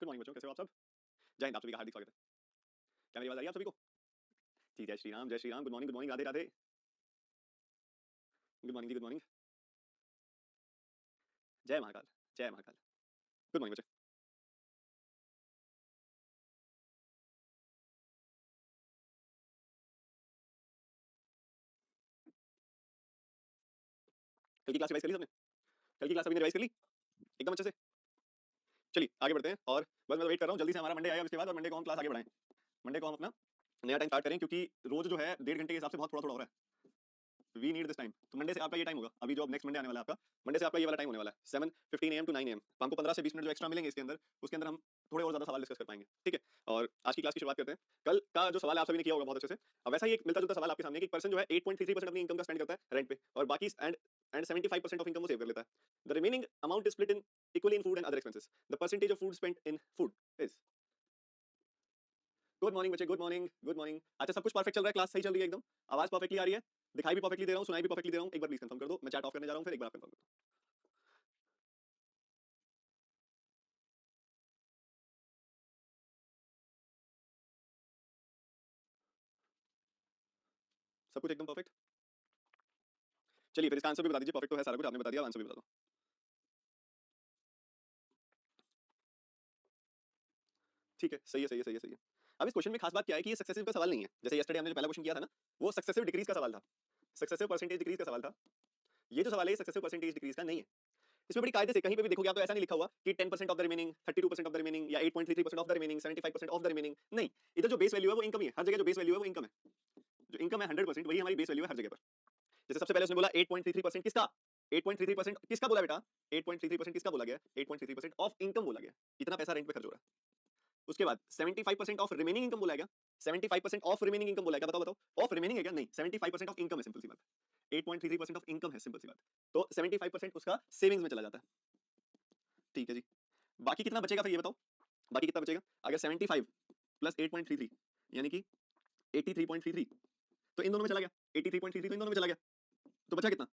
Good morning बच्चों, कैसे हो आप सब? जय हिंद, आप सभी का हार्दिक स्वागत है। क्या मेरी आवाज आ रही है आप सभी को? जी, जय श्री राम, जय Shri Ram. Good morning, Radhe Radhe. Good morning ji, good morning. जय महाकाल, जय महाकाल। गुड मॉर्निंग बच्चे। कल की क्लास रिवाइज कर ली सबने? कल की क्लास सभी ने रिवाइज कर ली एकदम अच्छे से? चलिए आगे बढ़ते हैं। और बस मैं वेट कर रहा हूँ जल्दी से हमारा मंडे आएगा, उसके बाद और मंडे को हम क्लास आगे बढ़ाएं। मंडे को हम अपना नया टाइम स्टार्ट करें, क्योंकि रोज जो है 1.5 घंटे के हिसाब से बहुत थोड़ा थोड़ा हो रहा है। We need this time. तो मंडे से आपका ये टाइम होगा, अभी जो नेक्स्ट मंडे आने वाला है आपका, मंडे से आपका ये वाला टाइम होने वाला है 7:15 AM to 9 AM। तो हमको 15 से 20 मिनट जो एक्स्ट्रा मिलेंगे इसके अंदर, उसके अंदर हम थोड़े और ज्यादा सवाल डिस्कस कर पाएंगे, ठीक है? और आज की क्लास की शुरुआत करते हैं। कल का जो सवाल आप सभी ने किया होगा बहुत अच्छे से, अब वैसा ही एक मिलता जुलता सवाल आपके सामने कि एक पर्सन जो है 8.33% अपनी इनकम का स्पेंड करता है रेंट पे, और बाकी एंड 75% ऑफ इनकम वो सेव कर लेता है। The remaining amount is split in equally in food and other expenses. The percentage of food spent in food is. Good morning बच्चे, गुड मॉर्निंग, गुड मॉर्निंग। अच्छा, सब कुछ परफेक्ट चल रहा है? क्लास सही चल रही है एकदम? आवाज परफेक्टली आ रही है? दिखाई भी परफेक्टली दे रहा हूँ, सुनाई भी परफेक्टली दे रहा हूँ? एक बार प्लीज कंफर्म कर दो। मैं चैट ऑफ करने जा रहा हूँ, फिर एक बार आप कंफर्म कर दो। सब कुछ एकदम परफेक्ट? चलिए फिर इसका आंसर भी बता दीजिए। परफेक्ट तो है सारा कुछ, आपने बता दिया, आंसर भी बता दो। ठीक है, सही है, सही है, सही है, सही है। अब इस क्वेश्चन में खास बात क्या है कि ये सक्सेसिव का सवाल नहीं है। जैसे यस्टरडे हमने जो पहला क्वेश्चन किया था ना, वो सक्सेसिव डिक्रीज का सवाल था, सक्सेसिव परसेंटेज डिक्रीज का सवाल था। ये जो सवाल है सक्सेसिव परसेंटेज डिक्रीज का नहीं है। इसमें बड़ी कायदे से कहीं पे भी देखोगे आप तो ऐसा नहीं लिखा हुआ कि 10% of the remaining, 32% of the remaining, या 8.33% of the remaining, 75% of the remaining. नहीं, इधर जो बेस वैल्यू है वो इनकम ही है। हर जगह जो बेस वैल्यू है वो इनकम है। जो इनकम है 100%, वही हमारी बेस वैल्यू है हर जगह पर। जैसे सबसे पहले उसने बोला 8.33% किसका? 8.33% किसका बोला बेटा? 8.33% किसका बोला गया? 8.33% ऑफ इनकम बोला गया। इतना पैसा रेंट पे खर्च हो रहा है। उसके बाद 75% ऑफ रिमेनिंग इनकम बोला गया। 75% ऑफ रिमेनिंग इनकम बोला गया। बताओ बताओ, ऑफ रिमेनिंग है क्या? नहीं, 75% ऑफ इनकम है, सिंपल सी बात। 8.33% ऑफ इनकम है, सिंपल सी बात। तो 75% उसका सेविंग्स में चला जाता है। ठीक है जी। बाकी कितना बचेगा फिर ये बताओ? बाकी कितना बचेगा? अगर 75 प्लस 8.33 यानी कि 83.33, तो इन दोनों में चला गया। 83.33 तो इन दोनों में चला गया। तो बचा कितना?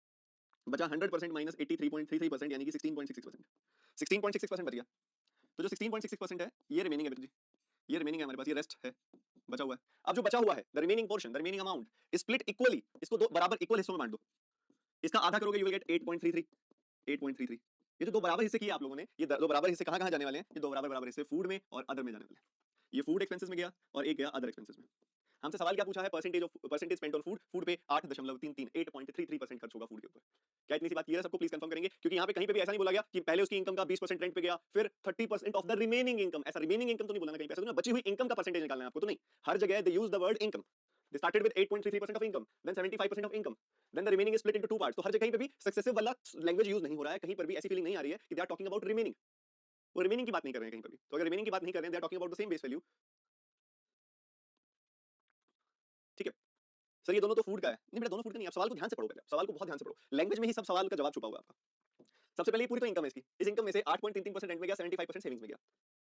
बचा 100% माइनस 83.33% यानी कि 16.66%। 16.66% बच गया। तो जो 16.66% है ये रिमेनिंग है जी, ये रिमेनिंग है हमारे पास, ये रेस्ट है, बचा हुआ है। अब जो बचा हुआ है the remaining portion, the remaining amount split equally, इसको दो बराबर इक्वल हिस्सों में बांट दो। इसका आधा करोगे यू विल गेट 8.33। 8.33, ये जो दो बराबर हिस्से किए आप लोगों ने, ये दो बराबर हिस्से कहां कहां जाने वाले हैं? ये दो बराबर बराबर हिस्से फूड में और अदर में जाने वाले हैं। ये फूड एक्सपेंसेस में गया और एक गया अदर एक्सपेंसेस में। हमसे सवाल क्या पूछा है? Percentage spent on food. Food पे 8.33 8.33% खर्च होगा फूड के ऊपर। क्या इतनी सी बात क्लियर है सबको? प्लीज कंफर्म करेंगे, क्योंकि यहाँ पे कहीं पे भी ऐसा नहीं बोला गया कि पहले उसकी इनकम का 20% रेंट पे गया, फिर 30% ऑफ द रिमेनिंग इनकम। ऐसा रिमेनिंग इनकम तो नहीं बोला ना कहीं पे, ऐसा तो नहीं बची हुई इनकम का परसेंटेज निकालना है आपको, तो नहीं। हर जगह they use the word income. They started with 8.33% of income, then 75% of income, then the remaining is split into two parts. तो हर जगह कहीं पे भी सक्सेसिव वाला लैंग्वेज यूज नहीं हो रहा है, कहीं पर भी ऐसी फीलिंग नहीं आ रही है कि they are talking about remaining. वो रिमेनिंग की बात नहीं कर रहे हैं कहीं पर भी। तो अगर रिमेनिंग की बात नहीं कर रहे हैं, they are talking about the same base value. ठीक है सर, ये दोनों तो फूड का है। नहीं बेटा, दोनों फूड का नहीं। आप सवाल को ध्यान से पढ़ो, पहले सवाल को बहुत ध्यान से पढ़ो। लैंग्वेज में ही सब सवाल का जवाब छुपा हुआ है आपका। सबसे पहले पूरी तो इनकम है इसकी। इस इनकम में से 8.33% रेंट में गया, 75% सेविंग्स में गया।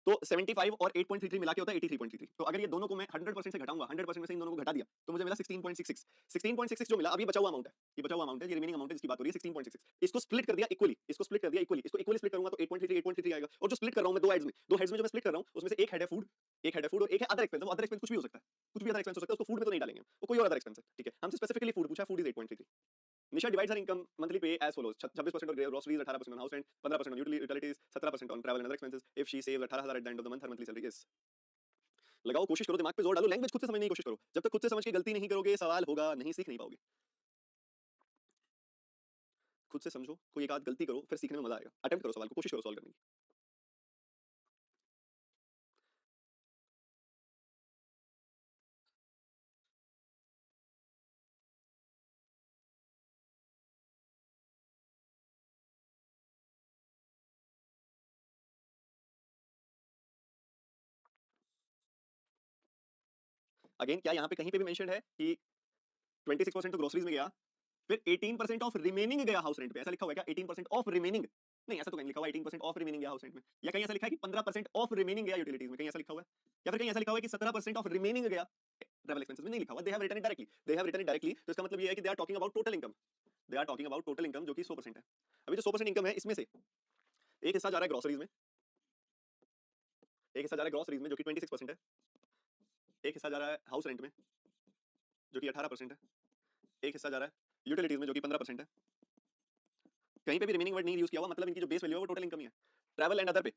तो 75 और 8.33 मिला के होता है 83.33। तो अगर ये दोनों को मैं 100% से घटाऊंगा, 100% में से इन दोनों को घटा दिया, तो मुझे मिला 16.66। 16.66 जो मिला, अभी बचा हुआ अमाउंट है, ये बचा हुआ अमाउंट है, ये रिमेनिंग अमाउंट है जिसकी बात हो रही है 16.66। इसको स्प्लिट कर दिया इक्वली, इसको स्प्लिट कर दिया इक्वली, इसको इक्वली स्प्लिट करूंगा तो 8.33 8.33 आएगा। और जो स्प्लिट कर रहा हूं मैं दो हेड्स में, दो हेड्स में जो मैं स्प्लिट कर रहा हूं उसमें से एक हेड है फूड, एक हेड है फूड और एक है अदर एक्सपेंस। अदर एक्सपेंस कुछ भी हो सकता है, कुछ भी अदर एक्सपेंस हो सकता है, उसको फूड में तो नहीं डालेंगे, वो कोई और अदर एक्सपेंस है। ठीक है, हमसे स्पेसिफिकली फूड पूछा, food is 8.33। Nisha divides her income monthly pay as follows: 26% on groceries, 18% on house rent, 15% on utilities, 17% on travel and other expenses. If she saves 18,000 at the end of the month, her monthly salary is। लगाओ, कोशिश करो, दिमाग पे जोर डालो, language खुद से समझने की कोशिश करो। जब तक खुद से समझ के गलती नहीं करोगे सवाल होगा नहीं, सीख नहीं पाओगे। खुद से समझो, कोई एक आध गलती करो, फिर सीखने में मजा आएगा। अटेम्प्ट करो, सवाल को कोशिश करो सॉल्व करने की। अगेन क्या यहाँ पे कहीं पे भी मेंशन है कि 26% तो ग्रोसरीज में गया, फिर 18% ऑफ रिमेनिंग गया हाउस रेंट पे? ऐसा लिखा हुआ है क्या 18% ऑफ रिमेनिंग? नहीं, ऐसा तो कहीं लिखा हुआ है 18% ऑफ रिमेनिंग गया हाउस रेंट में। या कहीं ऐसा लिखा है कि 15% ऑफ रिमेनिंग गया यूटिलिटीज में? कहीं ऐसा लिखा हुआ है? या फिर कहीं ऐसा लिखा हुआ है कि 17% ऑफ रिमेनिंग गया ट्रैवल एक्सपेंसेस में? नहीं लिखा हुआ। They have written it directly, they have written it directly. तो इसका मतलब ये है कि they are talking about total income. They are talking about total income जो कि 100% है। अभी जो 100% इनकम है इसमें से एक हिस्सा जा रहा है ग्रोसरीज में, एक हिस्सा जा रहा है ग्रॉसरीज में जो कि 26% है, एक हिस्सा जा रहा है हाउस रेंट में जो कि 18% है, एक हिस्सा जा रहा है यूटिलिटीज में जो कि 15% है। कहीं पे भी रिमेनिंग वर्ड नहीं यूज किया हुआ, मतलब इनकी जो बेस वैल्यू है वो टोटल इनकम ही है। ट्रैवल एंड अदर पे,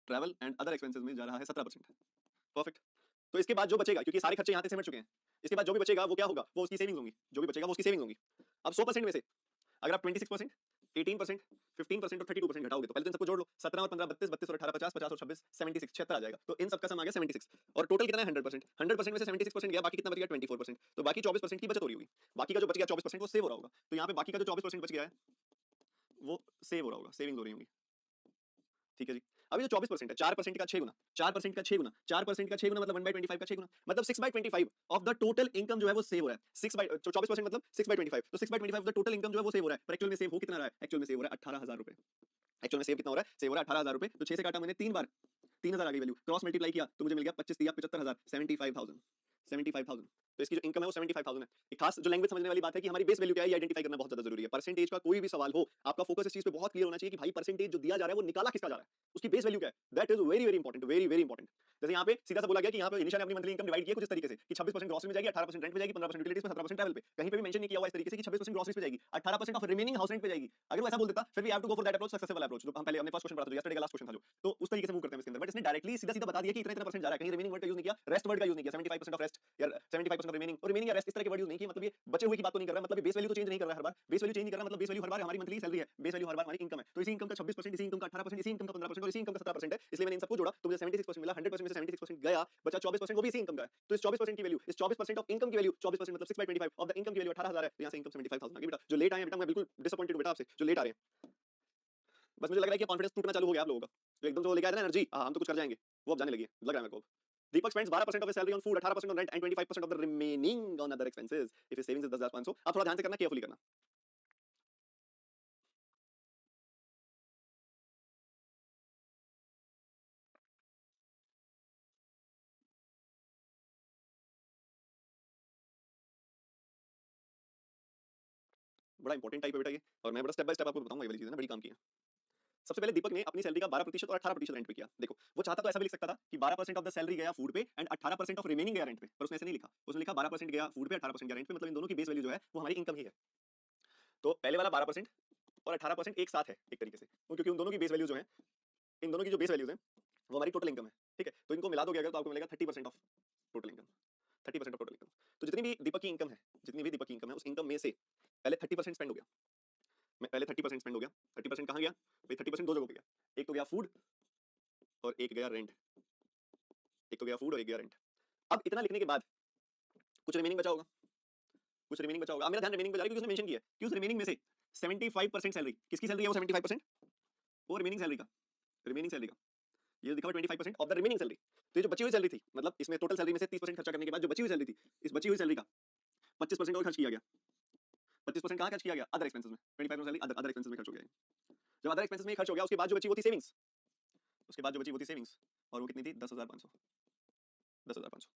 ट्रैवल एंड अदर एक्सपेंसेस में जा रहा है 17%। परफेक्ट। तो इसके बाद जो बचेगा, क्योंकि सारे खर्चे यहाँ से सिमट चुके हैं, इसके बाद जो भी बचेगा वो क्या होगा, वो उसकी सेविंग्स होंगी, जो भी बचेगा वो उसकी सेविंग्स होंगी। अब 100% में से अगर आप 26%, 18%, 15% और 32% घटाओगे तो पहले तो इन सबको जोड़ लो, 17 और 15 32, 32 और 18 50, 50 और 26 76, 76 आ जाएगा। तो इन सबका सम आ गया 76 और टोटल कितना है 100%। 100% में से 76% गया, बाकी कितना बच गया 24%। तो बाकी 24% की बचत हो रही होगी, बाकी का जो बच गया 24% वो सेव हो रहा होगा। तो यहाँ पे बाकी का जो 24% बच गया है वो सेव हो रहा होगा, सेविंग्स हो रही होंगी। ठीक है जी। अभी जो 24% है, 4% का 6 गुना, 4% का 6 गुना, 4% का 6 गुना मतलब 1/25 का 6 गुना, मतलब 6/25 ऑफ द टोटल इनकम जो है वो सेव हो रहा है। 24% मतलब 6/25, तो 6/25 ऑफ द टोटल इनकम जो है वो सेव हो रहा है। पर एक्चुअल में सेव हो कितना रहा है, एक्चुअल में सेव हो रहा है 18,000 रुपए। एक्चुअल में सेव कितना हो रहा है, सेव हो रहा है 18,000 रुपए। तो 6 से काटा मैंने 3 बार, 3,000 आ गई वैल्यू, क्रॉस मल्टीप्लाई किया तो मुझे मिल गया 25 दिया 75,000, 75,000। तो इसकी जो इनकम है वो 75,000 है। एक खास जो लैंग्वेज समझने वाली बात है कि हमारी बेस वैल्यू क्या है, ये आइडेंटिफाई करना बहुत ज्यादा जरूरी है। परसेंटेज का कोई भी सवाल हो, आपका फोकस इस चीज पे बहुत क्लियर होना चाहिए कि भाई परसेंटेज जो दिया जा रहा है वो निकाला किसका जा रहा है, उसकी बेस वैल्यू क्या है। That is very very important, very very important. जैसे यहाँ पे सीधा सा बोला गया कि यहाँ पे इनिशियल अपनी मंथली इनकम डिवाइड की है कुछ इस तरीके से कि 26% ग्रॉसरी में जाएगी, 18% रेंट पे जाएगी, 15% यूटिलिटीज पे, 17% ट्रैवल पे। कहीं पे भी मेंशन नहीं किया हुआ इस तरीके से कि 26% ग्रॉसरी पे जाएगी, 18% ऑफ रिमेनिंग हाउस रेंट पे जाएगी। अगर वो ऐसा बोल देता फिर we have to go for that approach, successful approach, जो हम पहले हमने फर्स्ट क्वेश्चन पढ़ा था, यस्टरडे का लास्ट क्वेश्चन था जो, तो उस तरीके से मूव करते हैं इसके अंदर। बट इसने डायरेक्टली सीधा सीधा बता दिया कि इतना इतना परसेंट जा रहा है, कहीं रिमेनिंग वर्ड का यूज नहीं किया, रेस्ट वर्ड का यूज नहीं किया, 75% ऑफ रेस्ट या 75% ऑफ रिमेनिंग, और रिमेनिंग या रेस्ट इस तरह के वर्ड यूज नहीं किए। मतलब ये बचे हुए की बात तो नहीं कर रहा है, मतलब बेस वैल्यू तो चेंज नहीं कर रहा है हर बार, बेस वैल्यू चेंज नहीं कर रहा, मतलब बेस वैल्यू हर बार हमारी मंथली सैलरी है, बेस वैल्यू हर बार हमारी इनकम है। तो इसी इनकम का 26%, इसी इनकम का 18%, इसी इनकम का 15% और इसी इनकम का 17% है, इसलिए मैंने इन सबको जोड़ा तो मुझे 76% मिला। 100% में से 76% गया, बचा 24%, वो भी इसी इनकम का है। तो इस 24% की वैल्यू, इस 24% ऑफ इनकम की वैल्यू, 24% मतलब 6/25 ऑफ द इनकम की वैल्यू 18,000 है। तो यहाँ से इनकम 75,000 आ गई। बेटा जो लेट आए हैं, बेटा मैं बिल्कुल डिसअपॉइंटेड हूं बेटा आपसे, जो लेट आ रहे हैं। बस मुझे लग रहा है कि कॉन्फिडेंस टूटना चालू हो गया आप लोगों का, जो एकदम से वो लेके आए थे ना एनर्जी, हाँ हम तो कुछ कर जाएंगे, वो अब जाने लगी है, लग रहा है मेरे को। दीपक spends 12% of his salary on food, 18% on rent and 25% of the remaining on other expenses. If his savings is 10,500, आप थोड़ा ध्यान से करना, केयरफुली करना। बड़ा इंपॉर्टेंट टाइप है बेटा ये, और मैं बड़ा स्टेप बाय स्टेप आपको बताऊंगा, ये वाली चीजें ना बड़ी काम की है। सबसे पहले दीपक ने अपनी सैलरी का 12% और 18% रेंट पे किया। देखो वो चाहता तो ऐसा भी लिख सकता था कि 12% ऑफ द सैलरी गया फूड पे एंड 18% ऑफ रिमेनिंग गया रेंट पे, पर उसने ऐसे नहीं लिखा। उसने लिखा 12% गया फूड पे, 18% गया रेंट पे, मतलब इन दोनों की बेस वैल्यू जो है वो हमारी इनकम ही है। तो पहले वाला 12% और 18% एक साथ है एक तरीके से, क्योंकि उन दोनों की बेस वैल्यू जो है, इन दोनों की जो बेस वैल्यूज है वो हमारी टोटल इनकम है। ठीक है, तो इनको मिला दोगे अगर तो आपको मिलेगा 30% of total income, 30% of total income. तो जितनी भी दीपक की इनकम है, जितनी भी दीपक की इनकम है, उस इनकम में से पहले 30% स्पेंड हो गया। मैं पहले 30% स्पेंड हो गया। 30% कहाँ गया भाई, 30% दो जगहों पे गया। एक तो गया फूड और एक गया रेंट, एक तो गया फूड और एक गया रेंट। अब इतना लिखने के बाद कुछ रिमेनिंग बचा होगा, कुछ रिमेनिंग बचा होगा। अब मेरा ध्यान रिमेनिंग पे जा रहा है क्योंकि उसने मेंशन किया है कि उस रिमेनिंग में से 75% सैलरी किसकी सैलरी है, वो 75% वो रिमेनिंग सैलरी का, रिमेनिंग सैलरी का ये लिखा हुआ 25% ऑफ द रिमेनिंग सैलरी। तो ये जो बची हुई सैलरी थी, मतलब इसमें टोटल सैलरी में से 30% खर्चा करने के बाद जो बची हुई सैलरी थी, इस बची हुई सैलरी का 25% और खर्च किया गया। 25% कहाँ खर्च किया गया, अदर एक्सपेंसेस में। 25% सैलरी अदर एक्सपेंसेस में खर्च हो गया। जब अदर एक्सपेंसेस में खर्च हो गया, उसके बाद जो बची वो थी सेविंग्स, उसके बाद जो बची वो थी सेविंग्स, और वो कितनी थी 10,500, 10,500।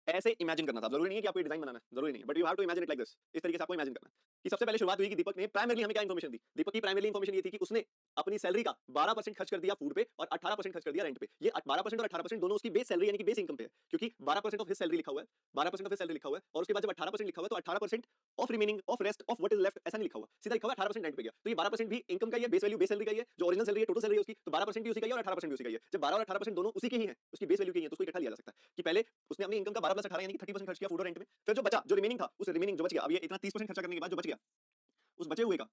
ऐसे इमेजिन करना था, जरूरी नहीं है कि आपको डिजाइन बनाना है, जरूरी नहीं है, but you have to imagine it like this. इस तरीके से आपको इमेजिन करना है कि सबसे पहले शुरुआत हुई कि दीपक ने प्राइमरली हमें क्या इन्फॉर्मेशन दी। दीपक की प्राइमरली इन्फॉर्मेशन ये थी कि उसने अपनी सैलरी का 12% खर्च कर दिया फूड पे और 18% खर्च कर दिया रेंट पे। ये 12% और 18% दोनों उसकी बेस सैलरी यानी कि बेस इनकम पे है, क्योंकि 12% ऑफ हिज सैलरी लिखा हुआ है, 12% ऑफ हिज सैलरी लिखा हुआ है, और उसके बाद जब 18% लिखा हुआ है तो 18% of remaining of rest of what is left ऐसा नहीं लिखा हुआ, सीधा लिखा हुआ 18% रेंट पे गया। तो ये 12% भी इनकम का ही है, बेस वैल्यू बेस सैलरी का ही है, जो ओरिजिनल सैलरी है टोटल सैलरी है उसकी, तो 12% भी उसी का ही है और 18% भी उसी का ही है। जब 12 और 18% दोनों उसी के ही है, उसकी बेस वैल्यू की है, तो उसको इकट्ठा लिया जा सकता है कि पहले उसने अपनी इनकम का 12 + 18 यानी कि 30% खर्च किया फूड और रेंट में, फिर जो बचा, जो रिमेनिंग था, उस रिमेनिंग जो बच गया, अब ये इतना 30% खर्चा करने के बाद जो बच गया, उस बचे हुए का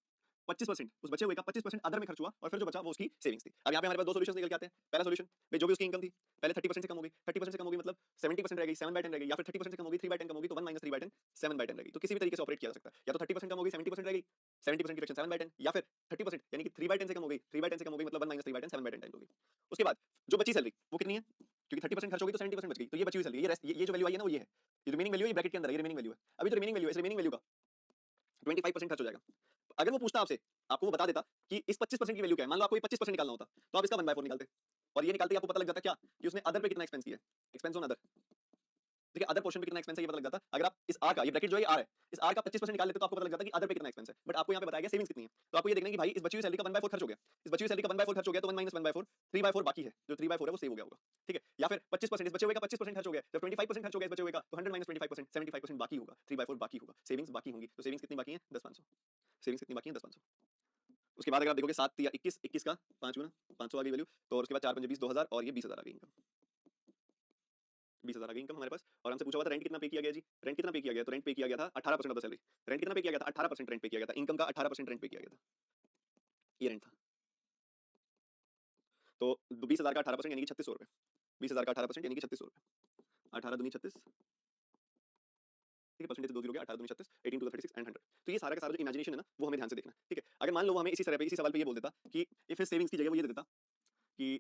25%, उस बचे हुए का 25% अदर में खर्च हुआ और फिर जो बचा वो उसकी सेविंग्स थी। अब यहाँ पे हमारे पास दो सॉल्यूशंस निकल के आते हैं। पहला सॉल्यूशन भाई, जो भी उसकी इनकम थी पहले 30% से कम हो गई, 30% से कम हो गई मतलब 70% रह गई, 7/10 रह गई, या फिर 30% से कम हो गई 3/10 कम हो गई, तो 1 - 3/10 7/10 रह गई। तो किसी भी तरीके से ऑपरेट किया जा सकता है, या तो 30% कम हो गई 70% रह गई, 70% की फ्रैक्शन 7/10, या फिर 30% यानी कि 3/10 से कम हो गई, 3/10 से कम हो गई मतलब 1 - 3/10 7/10 टाइम्स हो गई। उसके बाद जो बची सैलरी वो कितनी है, क्योंकि 30% खर्च हो गई तो 70% बच गई, तो ये बची हुई सैलरी, ये जो वैल्यू आई है ना वो ये है, ये रिमेनिंग वैल्यू है, ये ब्रैकेट के अंदर है, ये रिमेनिंग वैल्यू है। अभी जो रिमेनिंग वैल्यू है, इस रिमेनिंग वैल्यू का 25% खर्च हो जाएगा। अगर वो पूछता आपसे, आपको वो बता देता कि इस 25% की वैल्यू क्या है, मान लो आपको ये 25% निकालना होता, तो आप इसका 1/4 निकालते, और ये निकालते ही आपको पता लग जाता क्या कि उसने अदर पे कितना एक्सपेंस किया है, एक्सपेंस ऑन अदर। देखिए अदर पोर्शन पे कितना एक्सपेंस है ये पता लग जाता। अगर आप इस आर का, ये ब्रैकेट जो है ये आर है, इस आर का 25% निकाल लेते तो आपको पता लग जाता कि अदर पे कितना एक्सपेंस है। बट आपको यहाँ पे बताया गया सेविंग्स कितनी है। तो आपको ये देखना है कि भाई इस बची हुई सैलरी का 1/4 खर्च हो गया, इस बची हुई सैलरी का 1/4 खर्च हो गया तो 1 - 1/4 3/4 बाकी है, जो 3/4 है वो सेव हो गया होगा। ठीक है, या फिर 25% इस बचे हुए का 25% खर्च हो गया, जब 25% खर्च हो गया इस बचे हुए का तो 100 - 25% 75% बाकी होगा, 3/4 बाकी होगा, सेविंग्स बाकी होंगी। तो सेविंग्स कितनी बाकी है 10,500, सेविंग्स कितनी बाकी है 10,500। उसके बाद अगर आप देखोगे 7 या 21, 21 का 5 गुना 500 आ गई वैल्यू, तो और उसके बाद 4 5 20 2000 और ये 20,000 आ गई इनकम। 20,000 आ गई इनकम हमारे पास। और हमसे पूछा हुआ था रेंट कितना पे किया गया जी, रेंट कितना पे किया गया, तो रेंट पे किया गया था 18% ऑफ द सैलरी। रेंट कितना पे किया गया था 18% रेंट पे किया गया था, इनकम का 18% रेंट पे किया गया था, ये रेंट था। तो 20,000 का 18% यानी कि 3600 रुपए, 20,000 का 18% यानी कि 3600 रुपए, 18 दूनी 36, ठीक है, परसेंटेज 2 जीरो गया, 18 दूनी 36, 18 टू द 36 एंड 100। तो ये सारा का सारा जो इमेजिनेशन है ना वो हमें ध्यान से देखना है, ठीक है। अगर मान लो वो हमें इसी तरह पे इसी सवाल पे ये बोल देता कि इफ हिज सेविंग्स की जगह वो ये दे देता कि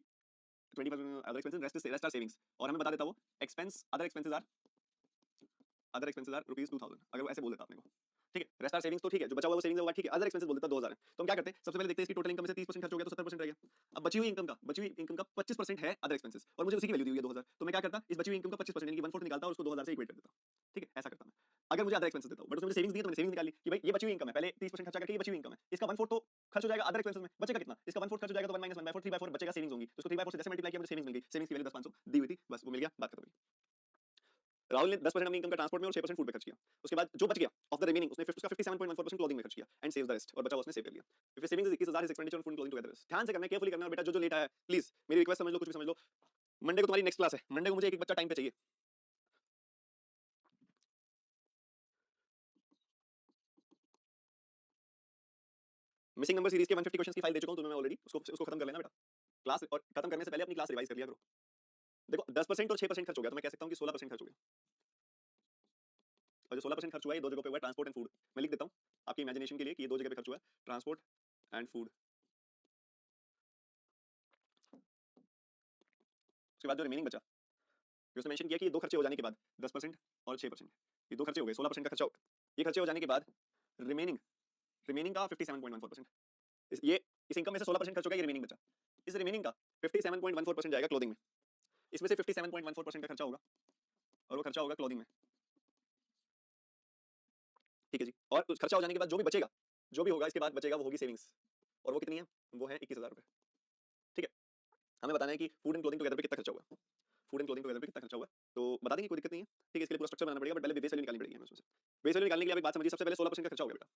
20% other expenses rest are savings, और हमें बता देता वो एक्सपेंस अदर एक्सपेंसेस आर ₹2000, अगर वो ऐसे बोल देता अपने को, ठीक है। रेस्ट आर सेविंग्स तो ठीक है, जो बचा हुआ वो सेविंग्स होगा, ठीक है। अदर एक्सपेंसेस बोल देता 2000 है, तो हम क्या करते हैं सबसे पहले देखते हैं इसकी टोटल इनकम में से 30% खर्च हो गया तो 70% रह गया। अब बची हुई इनकम का 25% है अदर एक्सपेंसेस और मुझे उसी की वैल्यू दी हुई है 2000, तो मैं क्या करता इस बची हुई इनकम का 25% यानी कि 1/4 निकालता और उसको 2000 से इक्वेट कर देता, ठीक है, ऐसा करता मैं। अगर मुझे अदर एक्सपेंसेस देता हूं बट उसने मुझे सेविंग्स दी है तो मैंने सेविंग्स निकाली कि भाई ये बची हुई इनकम है, पहले 30% खर्चा करके ये बची हुई इनकम है, इसका 1/4 तो खर्च हो जाएगा अदर एक्सपेंसेस में, बचेगा कितना, इसका 1/4 खर्च हो जाएगा तो 1 - 1/4 3/4 बचेगा सेविंग्स होंगी, तो उसको 3/4 से जैसे मल्टीप्लाई किया मुझे सेविंग्स मिल गई, सेविंग्स की वैल्यू 10,500 दी हुई थी, बस वो मिल गया, बात खत्म हुई। राहुल ने 10% अपनी इनकम का ट्रांसपोर्ट में और 6% फूड पे खर्च किया। उसके बाद जो बच गया ऑफ द रिमेनिंग उसने उसका 57.14% क्लोथिंग में खर्च किया एंड सेव्स द रेस्ट, और बचा हुआ उसने सेव कर लिया। If savings is 21,000 expenditure on food clothing together. ध्यान से करना है, केयरफुली करना है, और बेटा जो लेट आया है प्लीज मेरी रिक्वेस्ट समझ लो, कुछ भी समझ लो। मंडे को तुम्हारी नेक्स्ट क्लास है, मंडे को मुझे एक बच्चा टाइम पे चाहिए। मिसिंग नंबर सीरीज के 150 क्वेश्चंस की फाइल दे चुका हूं तुम्हें मैं ऑलरेडी, उसको खत्म कर लेना बेटा। क्लास और खत्म करने से पहले अपनी क्लास रिवाइज कर लिया करो। देखो 10% और 6% खर्च हो गया तो मैं कह सकता हूं कि 16% खर्च हो गया, और जो 16% खर्च हुआ है ये दो जगहों पे हुआ है, ट्रांसपोर्ट एंड फूड। मैं लिख देता हूं आपकी इमेजिनेशन के लिए कि ये दो जगह पे खर्च हुआ है, ट्रांसपोर्ट एंड फूड। उसके बाद जो रिमेनिंग बचा, जो उसने मेंशन किया कि ये दो खर्चे हो जाने के बाद 10% और 6%, ये दो खर्चे हो गए, 16% का खर्चा, ये खर्चे हो जाने के बाद रिमेनिंग रिमेनिंग का 57.14%, ये इस इनकम में से 16% खर्च हो गया, ये रिमेनिंग बचा, इस रिमेनिंग का 57.14% जाएगा क्लोथिंग में, इसमें से 57.14% का खर्चा होगा और वो खर्चा होगा क्लोथिंग में, ठीक है जी। और उस खर्चा हो जाने के बाद जो भी बचेगा, जो भी होगा इसके बाद बचेगा वो होगी सेविंग्स, और वो कितनी है, वो है 21,000 रुपए, ठीक है। हमें बताना है कि फूड एंड क्लोथिंग टुगेदर पे कितना खर्चा हुआ है, फूड एंड क्लोथिंग टुगेदर पे कितना खर्चा हुआ है, तो बता देंगे, कोई दिक्कत नहीं है, ठीक है। इसके लिए पूरा स्ट्रक्चर बनाना पड़ेगा, बट पहले बेस वैल्यू निकालनी पड़ेगी हमें उसमें से। बेस वैल्यू निकालने के लिए आप एक बात समझिए, सबसे पहले 16% का खर्चा हो गया बेटा,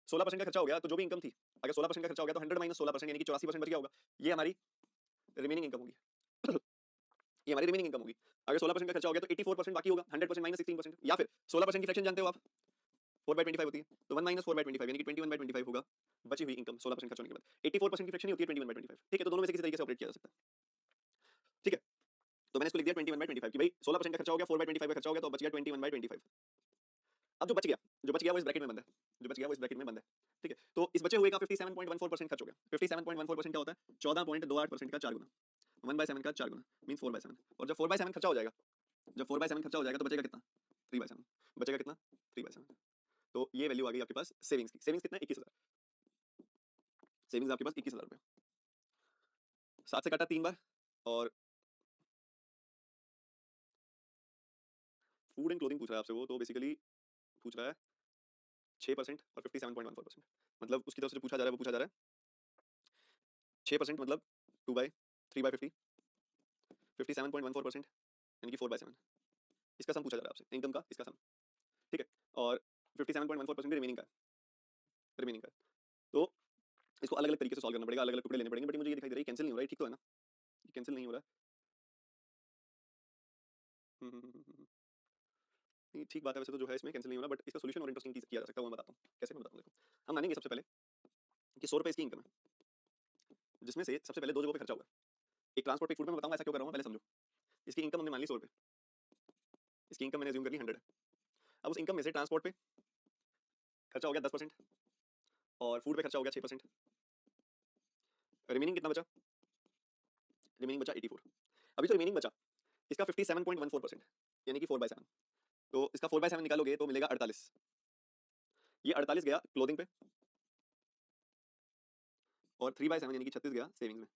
16% का खर्चा हो गया तो जो भी इनकम थी, अगर 16% का खर्चा हो गया तो 100 - 16% यानी कि 84% बच गया होगा, ये हमारी रिमेनिंग इनकम होगी। ये हमारी रिमेनिंग इनकम होगी। अगर 16% का खर्चा हो गया तो 84% बाकी होगा, 100% - 16%, या फिर 16% की फ्रैक्शन जानते हो आप 4/25 होती है, तो 1 - 4/25 यानी कि 21/25 होगा बची हुई इनकम 16% खर्च होने के बाद। 84% की फ्रैक्शन ही होती है 21/25, ठीक है। तो दोनों में से किसी तरीके से ऑपरेट किया जा सकता है, ठीक है। तो मैंने इसको लिख दिया 21/25 कि भाई 16% का खर्चा हो गया, 4/25 का खर्चा हो गया, तो बच गया 21/25। अब जो बच गया वो इस ब्रैकेट में बंद है, जो बच गया वो इस ब्रैकेट में बंद है, ठीक है। तो इस बचे हुए का 57.14% खर्च हो गया। 57.14% क्या होता है, 14.28% का 4 गुना, 1/7 का 4 गुना मींस 4/7, और जब 4/7 खर्चा हो जाएगा, जब 4/7 खर्चा हो जाएगा तो बचेगा कितना, 3/7, बचेगा कितना, 3/7। तो ये वैल्यू आ गई आपके पास सेविंग्स की। सेविंग्स कितना है, 21,000, सेविंग्स आपके पास 21,000 रुपए। 7 से काटा 3 बार, और फूड एंड क्लोथिंग पूछ रहा है आपसे वो, तो बेसिकली पूछ रहा है 6% और 57.14%, मतलब उसकी तरफ से जो पूछा जा रहा है वो पूछा जा रहा है 6%, मतलब 2/3/50, 57.14% यानी कि 4/7, इसका सम पूछा जा रहा है आपसे इनकम का, इसका सम, ठीक है। और 57.14% रिमेनिंग का रिमेनिंग का तो इसको अलग अलग तरीके से सॉल्व करना पड़ेगा, अलग अलग टुकड़े लेने पड़ेंगे, बट मुझे ये दिखाई दे रहा है कैंसिल नहीं हो रहा है, ठीक तो है ना, ये कैंसिल नहीं हो रहा है। नहीं ठीक बात है, वैसे तो जो है इसमें कैंसिल नहीं हो रहा, बट इसका सोल्यूशन और इंटरेस्टिंग किया जा सकता है, वो मैं बताता हूँ कैसे, मैं बताता हूँ। देखो हम मानेंगे सबसे पहले कि 100 रुपए इसकी इनकम है, जिसमें से सबसे पहले दो जगहों पे खर्चा हुआ है, एक ट्रांसपोर्ट पे फूड में, मैं बताऊंगा ऐसा क्यों कर रहा हूँ, पहले समझो। इसकी इनकम हमने मान ली 100 रुपए, इसकी इनकम मैंने अज्यूम कर ली 100 है। अब उस इनकम में से ट्रांसपोर्ट पे खर्चा हो गया 10% और फूड पे खर्चा हो गया 6%, रिमेनिंग कितना बचा, रिमेनिंग बचा 84। अभी जो रिमेनिंग बचा इसका 57.14% यानी कि 4/7, तो इसका 4/7 निकालोगे तो मिलेगा 48, ये 48 गया क्लोथिंग पे और 3/7 यानी कि 36 गया सेविंग्स में,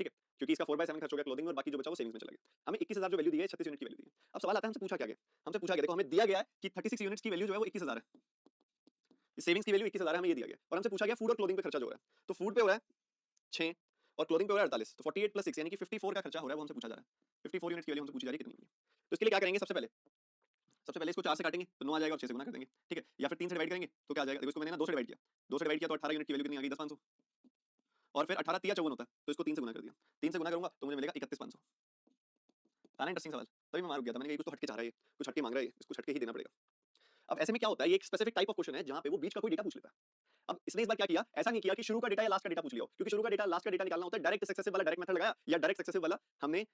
ठीक है। क्योंकि इसका 4/7 खर्च हो गया क्लोथिंग में और बाकी जो बचा वो सेविंग्स में चला गया। हमें 21,000 जो वैल्यू दी है 36 यूनिट की वैल्यू दी है। अब सवाल आता है हमसे पूछा क्या गया, हमसे पूछा गया देखो हमें दिया गया है कि 36 यूनिट्स की वैल्यू जो है वो 21,000 है, सेविंग्स की वैल्यू 21,000 है, हमें ये दिया गया और हमसे पूछा गया फूड और क्लोथिंग पे खर्चा जो हो रहा है, तो फूड पे हो रहा है 6 और क्लोथिंग पे हो रहा है 48, तो 48 + 6 यानी कि 54 का खर्चा हो रहा है, वो हमसे पूछा जा रहा है। 54 यूनिट्स की वैल्यू हमसे पूछी जा रही है कितनी होगी। तो इसके लिए क्या करेंगे, सबसे पहले इसको 4 से काटेंगे तो 9 आ जाएगा और 6 से गुना कर देंगे, ठीक है, या फिर 3 से डिवाइड करेंगे तो क्या आ जाएगा, देखो इसको मैंने ना 2 से डिवाइड किया, 2 से डिवाइड किया तो 18 यूनिट की वैल्यू कितनी आ गई 10,500 और फिर 18 तिया 54 होता है तो इसको 3 से गुना कर दिया, 3 से गुना करूंगा तो मुझे मिलेगा 31,500। था ना इंटरेस्टिंग सवाल, तभी मैं मार गया था, मैंने कहा कुछ तो हटके चाह रहा है, कुछ हटके मांग रहा है, इसको हटके ही देना पड़ेगा। अब ऐसे में क्या होता है, ये एक स्पेसिफिक टाइप ऑफ क्वेश्चन है जहां पे वो बीच का कोई डेटा पूछ लेता है। अब इसने इस बार क्या किया, ऐसा नहीं किया कि शुरू का डेटा या लास्ट का डेटा पूछ लिया हो, क्योंकि शुरू का डेटा लास्ट का डेटा निकालना होता है, डायरेक्ट सक्सेसिव वाला डायरेक्ट मेथड लगाया या डायरेक्ट सक्सेसिव वाला हमने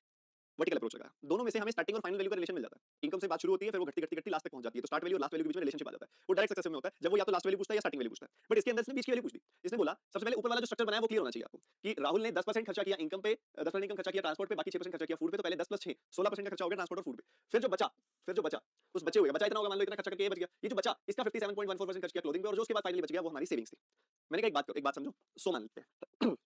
वर्टिकल अप्रोच लगाया, दोनों में से हमें स्टार्टिंग और फाइनल वैल्यू का रिलेशन मिल जाता है। इनकम से बात शुरू होती है फिर वो घटती घटती घटती लास्ट तक पहुंच जाती है, तो स्टार्ट वैल्यू और लास्ट वैल्यू के बीच में रिलेशनशिप आ जाता है, वो डायरेक्ट सक्सेसिव में होता है जब वो या तो लास्ट वैल्यू पूछता है या स्टार्टिंग वैल्यू पूछता है। बट इसके अंदर इसने बीच की वैल्यू पूछ दी, इसने बोला सबसे पहले ऊपर वाला जो स्ट्रक्चर बनाया वो क्लियर होना चाहिए आपको कि राहुल ने 10% खर्चा किया इनकम पे, 10% इनकम खर्चा किया ट्रांसपोर्ट पे, बाकी 6% खर्चा किया फूड पे, तो पहले 10 + 6 16% का खर्चा हो गया ट्रांसपोर्ट और फूड पे। फिर जो बचा उस बचे हुए बचा इतना होगा, मान लो इतना खर्चा करके ये बच गया, ये जो बचा इसका 57.14% खर्च किया क्लोथिंग पे और जो उसके बाद फाइनली बच गया वो हमारी सेविंग्स थी। मैंने कहा एक बात समझो, 100 मान लेते हैं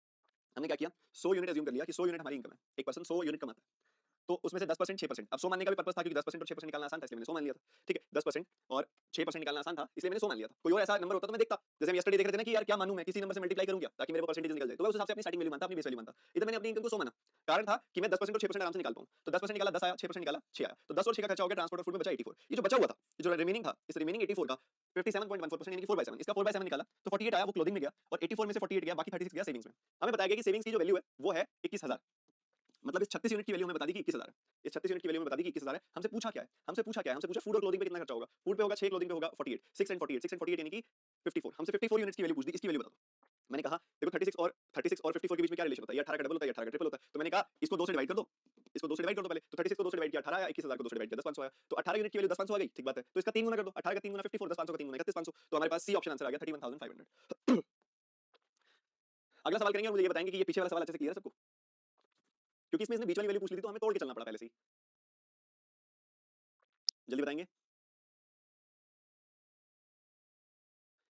हमने क्या किया 100 यूनिट अज्यूम कर लिया कि 100 यूनिट हमारी इनकम है, एक पर्सन 100 यूनिट कमाता है, तो उसमें से 10% 6%, अब 100 मानने का भी पर्पस था क्योंकि 10% और 6% निकालना आसान था इसलिए मैंने 100 मान लिया था, ठीक है, 10% और 6% निकालना आसान था इसलिए मैंने 100 मान लिया था। कोई और ऐसा नंबर होता तो मैं देखता, जैसे हम यस्टरडे देख रहे थे ना कि यार क्या मानूं मैं, किसी नंबर से मल्टीप्लाई करूं क्या ताकि मेरे को परसेंटेज निकल जाए, तो मैं उस हिसाब से अपनी स्टार्टिंग वैल्यू मानता, अपनी बेस वैल्यू मानता। इधर मैंने अपनी इनकम को 100 माना, कारण था कि मैं 10% और 6% आराम से निकाल पाऊं, तो 10% निकाला 10 आया, 6% निकाला 6 आया, तो 10 और 6 का खर्चा हो गया ट्रांसपोर्ट और फूड में बचा 84। ये जो बचा हुआ था, ये जो रिमेनिंग था, इस रिमेनिंग 84 का 57.14% यानी कि 4/7, इसका 4/7 निकाला तो 48 आया, वो क्लोथिंग में गया और 84 में से 48 गया, बाकी 36 गया सेविंग्स में। हमें बताया गया कि सेविंग्स की जो वैल्यू है वो है 21,000, मतलब इस 36 यूनिट की वैल्यू हमें बता दी कि 21,000 है, इस 36 यूनिट की वैल्यू हमें बता दी कि 21,000 है। हमसे पूछा क्या है, हमसे पूछा फूड और क्लोथिंग पे कितना खर्चा होगा, फूड पे होगा 6, क्लोथिंग पे होगा 48, 6 एंड 48 यानी कि 54, हमसे 54 यूनिट्स की वैल्यू पूछ दी, इसकी वैल्यू बता दो। मैंने कहा देखो 36 और 54 के बीच में क्या रिलेशन होता है, ये 18 का डबल होता है, ये 18 का ट्रिपल होता है, तो मैंने कहा इसको 2 से डिवाइड कर दो, इसको 2 से डिवाइड कर दो पहले, तो 36 को 2 से डिवाइड किया 18 आया, 21,000 को 2 से डिवाइड किया 10,500 आया, तो 18 यूनिट की वैल्यू 10,500 आ गई, ठीक बात है, तो इसका 3 गुना कर दो, 18 का 3 गुना 54, 10,500 का 3 गुना 31,500, तो हमारे पास सी ऑप्शन आंसर आ गया 31,500। अगला सवाल करेंगे और मुझे ये बताएंगे कि ये पीछे वाला सवाल अच्छे से क्लियर है सबको, क्योंकि इसमें इसने बीच वाली वैल्यू पूछ ली थी तो हमें तोड़ के चलना पड़ा पहले से ही, जल्दी बताएंगे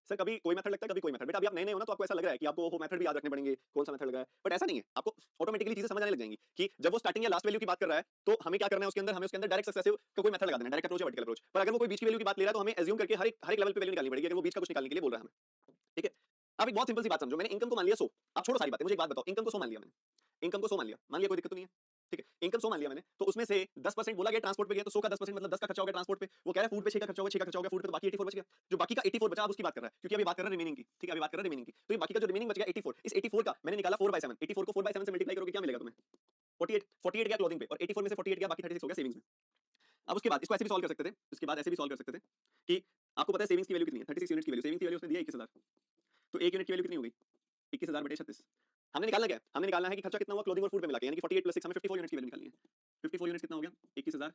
सर। कभी कोई मेथड लगता है कभी कोई मेथड, बेटा अभी आप नए हो ना तो आपको ऐसा लग रहा है कि आपको वो मेथड भी याद रखने पड़ेंगे, कौन सा मेथड लगा है, बट ऐसा नहीं है, आपको ऑटोमेटिकली चीजें समझ आने लग जाएंगी कि जब वो स्टार्टिंग या लास्ट वैल्यू की बात कर रहा है तो हमें क्या करना है, हमें उसके अंदर डायरेक्ट सक्सेसिव का कोई मेथड लगा देना, डायरेक्ट अप्रोच या वर्टिकल अप्रोच। पर अगर वो कोई बीच की वैल्यू की बात ले रहा है तो हमें एज्यूम करके हर एक लेवल पे वैल्यू निकालनी पड़ेगी अगर वो बीच का कुछ निकालने के लिए बोल रहा है हमें, ठीक है। अब एक बहुत सिंपल सी बात समझो, मैंने इनकम को मान लिया 100, आप छोड़ो सारी बातें, मुझे एक बात बताओ, इनकम को 100 मान लिया मैंने, इनकम को 100 मान लिया कोई दिक्कत तो नहीं है, ठीक है, इनकम 100 मान लिया मैंने, तो उसमें से 10% बोला गया ट्रांसपोर्ट पे गया, तो 100 का 10% मतलब 10 का खर्चा हो गया ट्रांसपोर्ट पे, वो कह रहा है फूड पे 6 का खर्चा हो गया, 6 का खर्चा हो गया फूड पे, तो बाकी 84 बच गया, जो बाकी का 84 बचा अब उसकी बात कर रहा है, क्योंकि अभी बात कर रहा है रिमेनिंग की, ठीक है, अभी बात कर रहा है रिमेनिंग की, तो ये बाकी का जो रिमेनिंग बच गया 84, इस 84 का मैंने निकाला 4/7, 84 को 4/7 से मल्टीप्लाई करोगे क्या मिलेगा तुम्हें 48 गया क्लोथिंग पे और 84 में से 48 गया, बाकी 36 हो गया सेविंग्स में। अब उसके बाद इसको ऐसे भी सॉल्व कर सकते थे, इसके बाद ऐसे भी सॉल्व कर सकते थे कि आपको पता है सेविंग्स की वैल्यू कितनी है, 36 यूनिट की वैल्यू, सेविंग्स की वैल्यू उसने दिया 21,000, तो 1 यूनिट की वैल्यू कितनी हो गई 21,000 बटे 36। हमने निकालना क्या है, हमने निकालना है कि खर्चा कितना हुआ क्लोथिंग और फूड पे मिला के, यानी कि 48 + 6 हमें 54 यूनिट की वैल्यू निकालनी है। 54 यूनिट कितना हो गया 21,000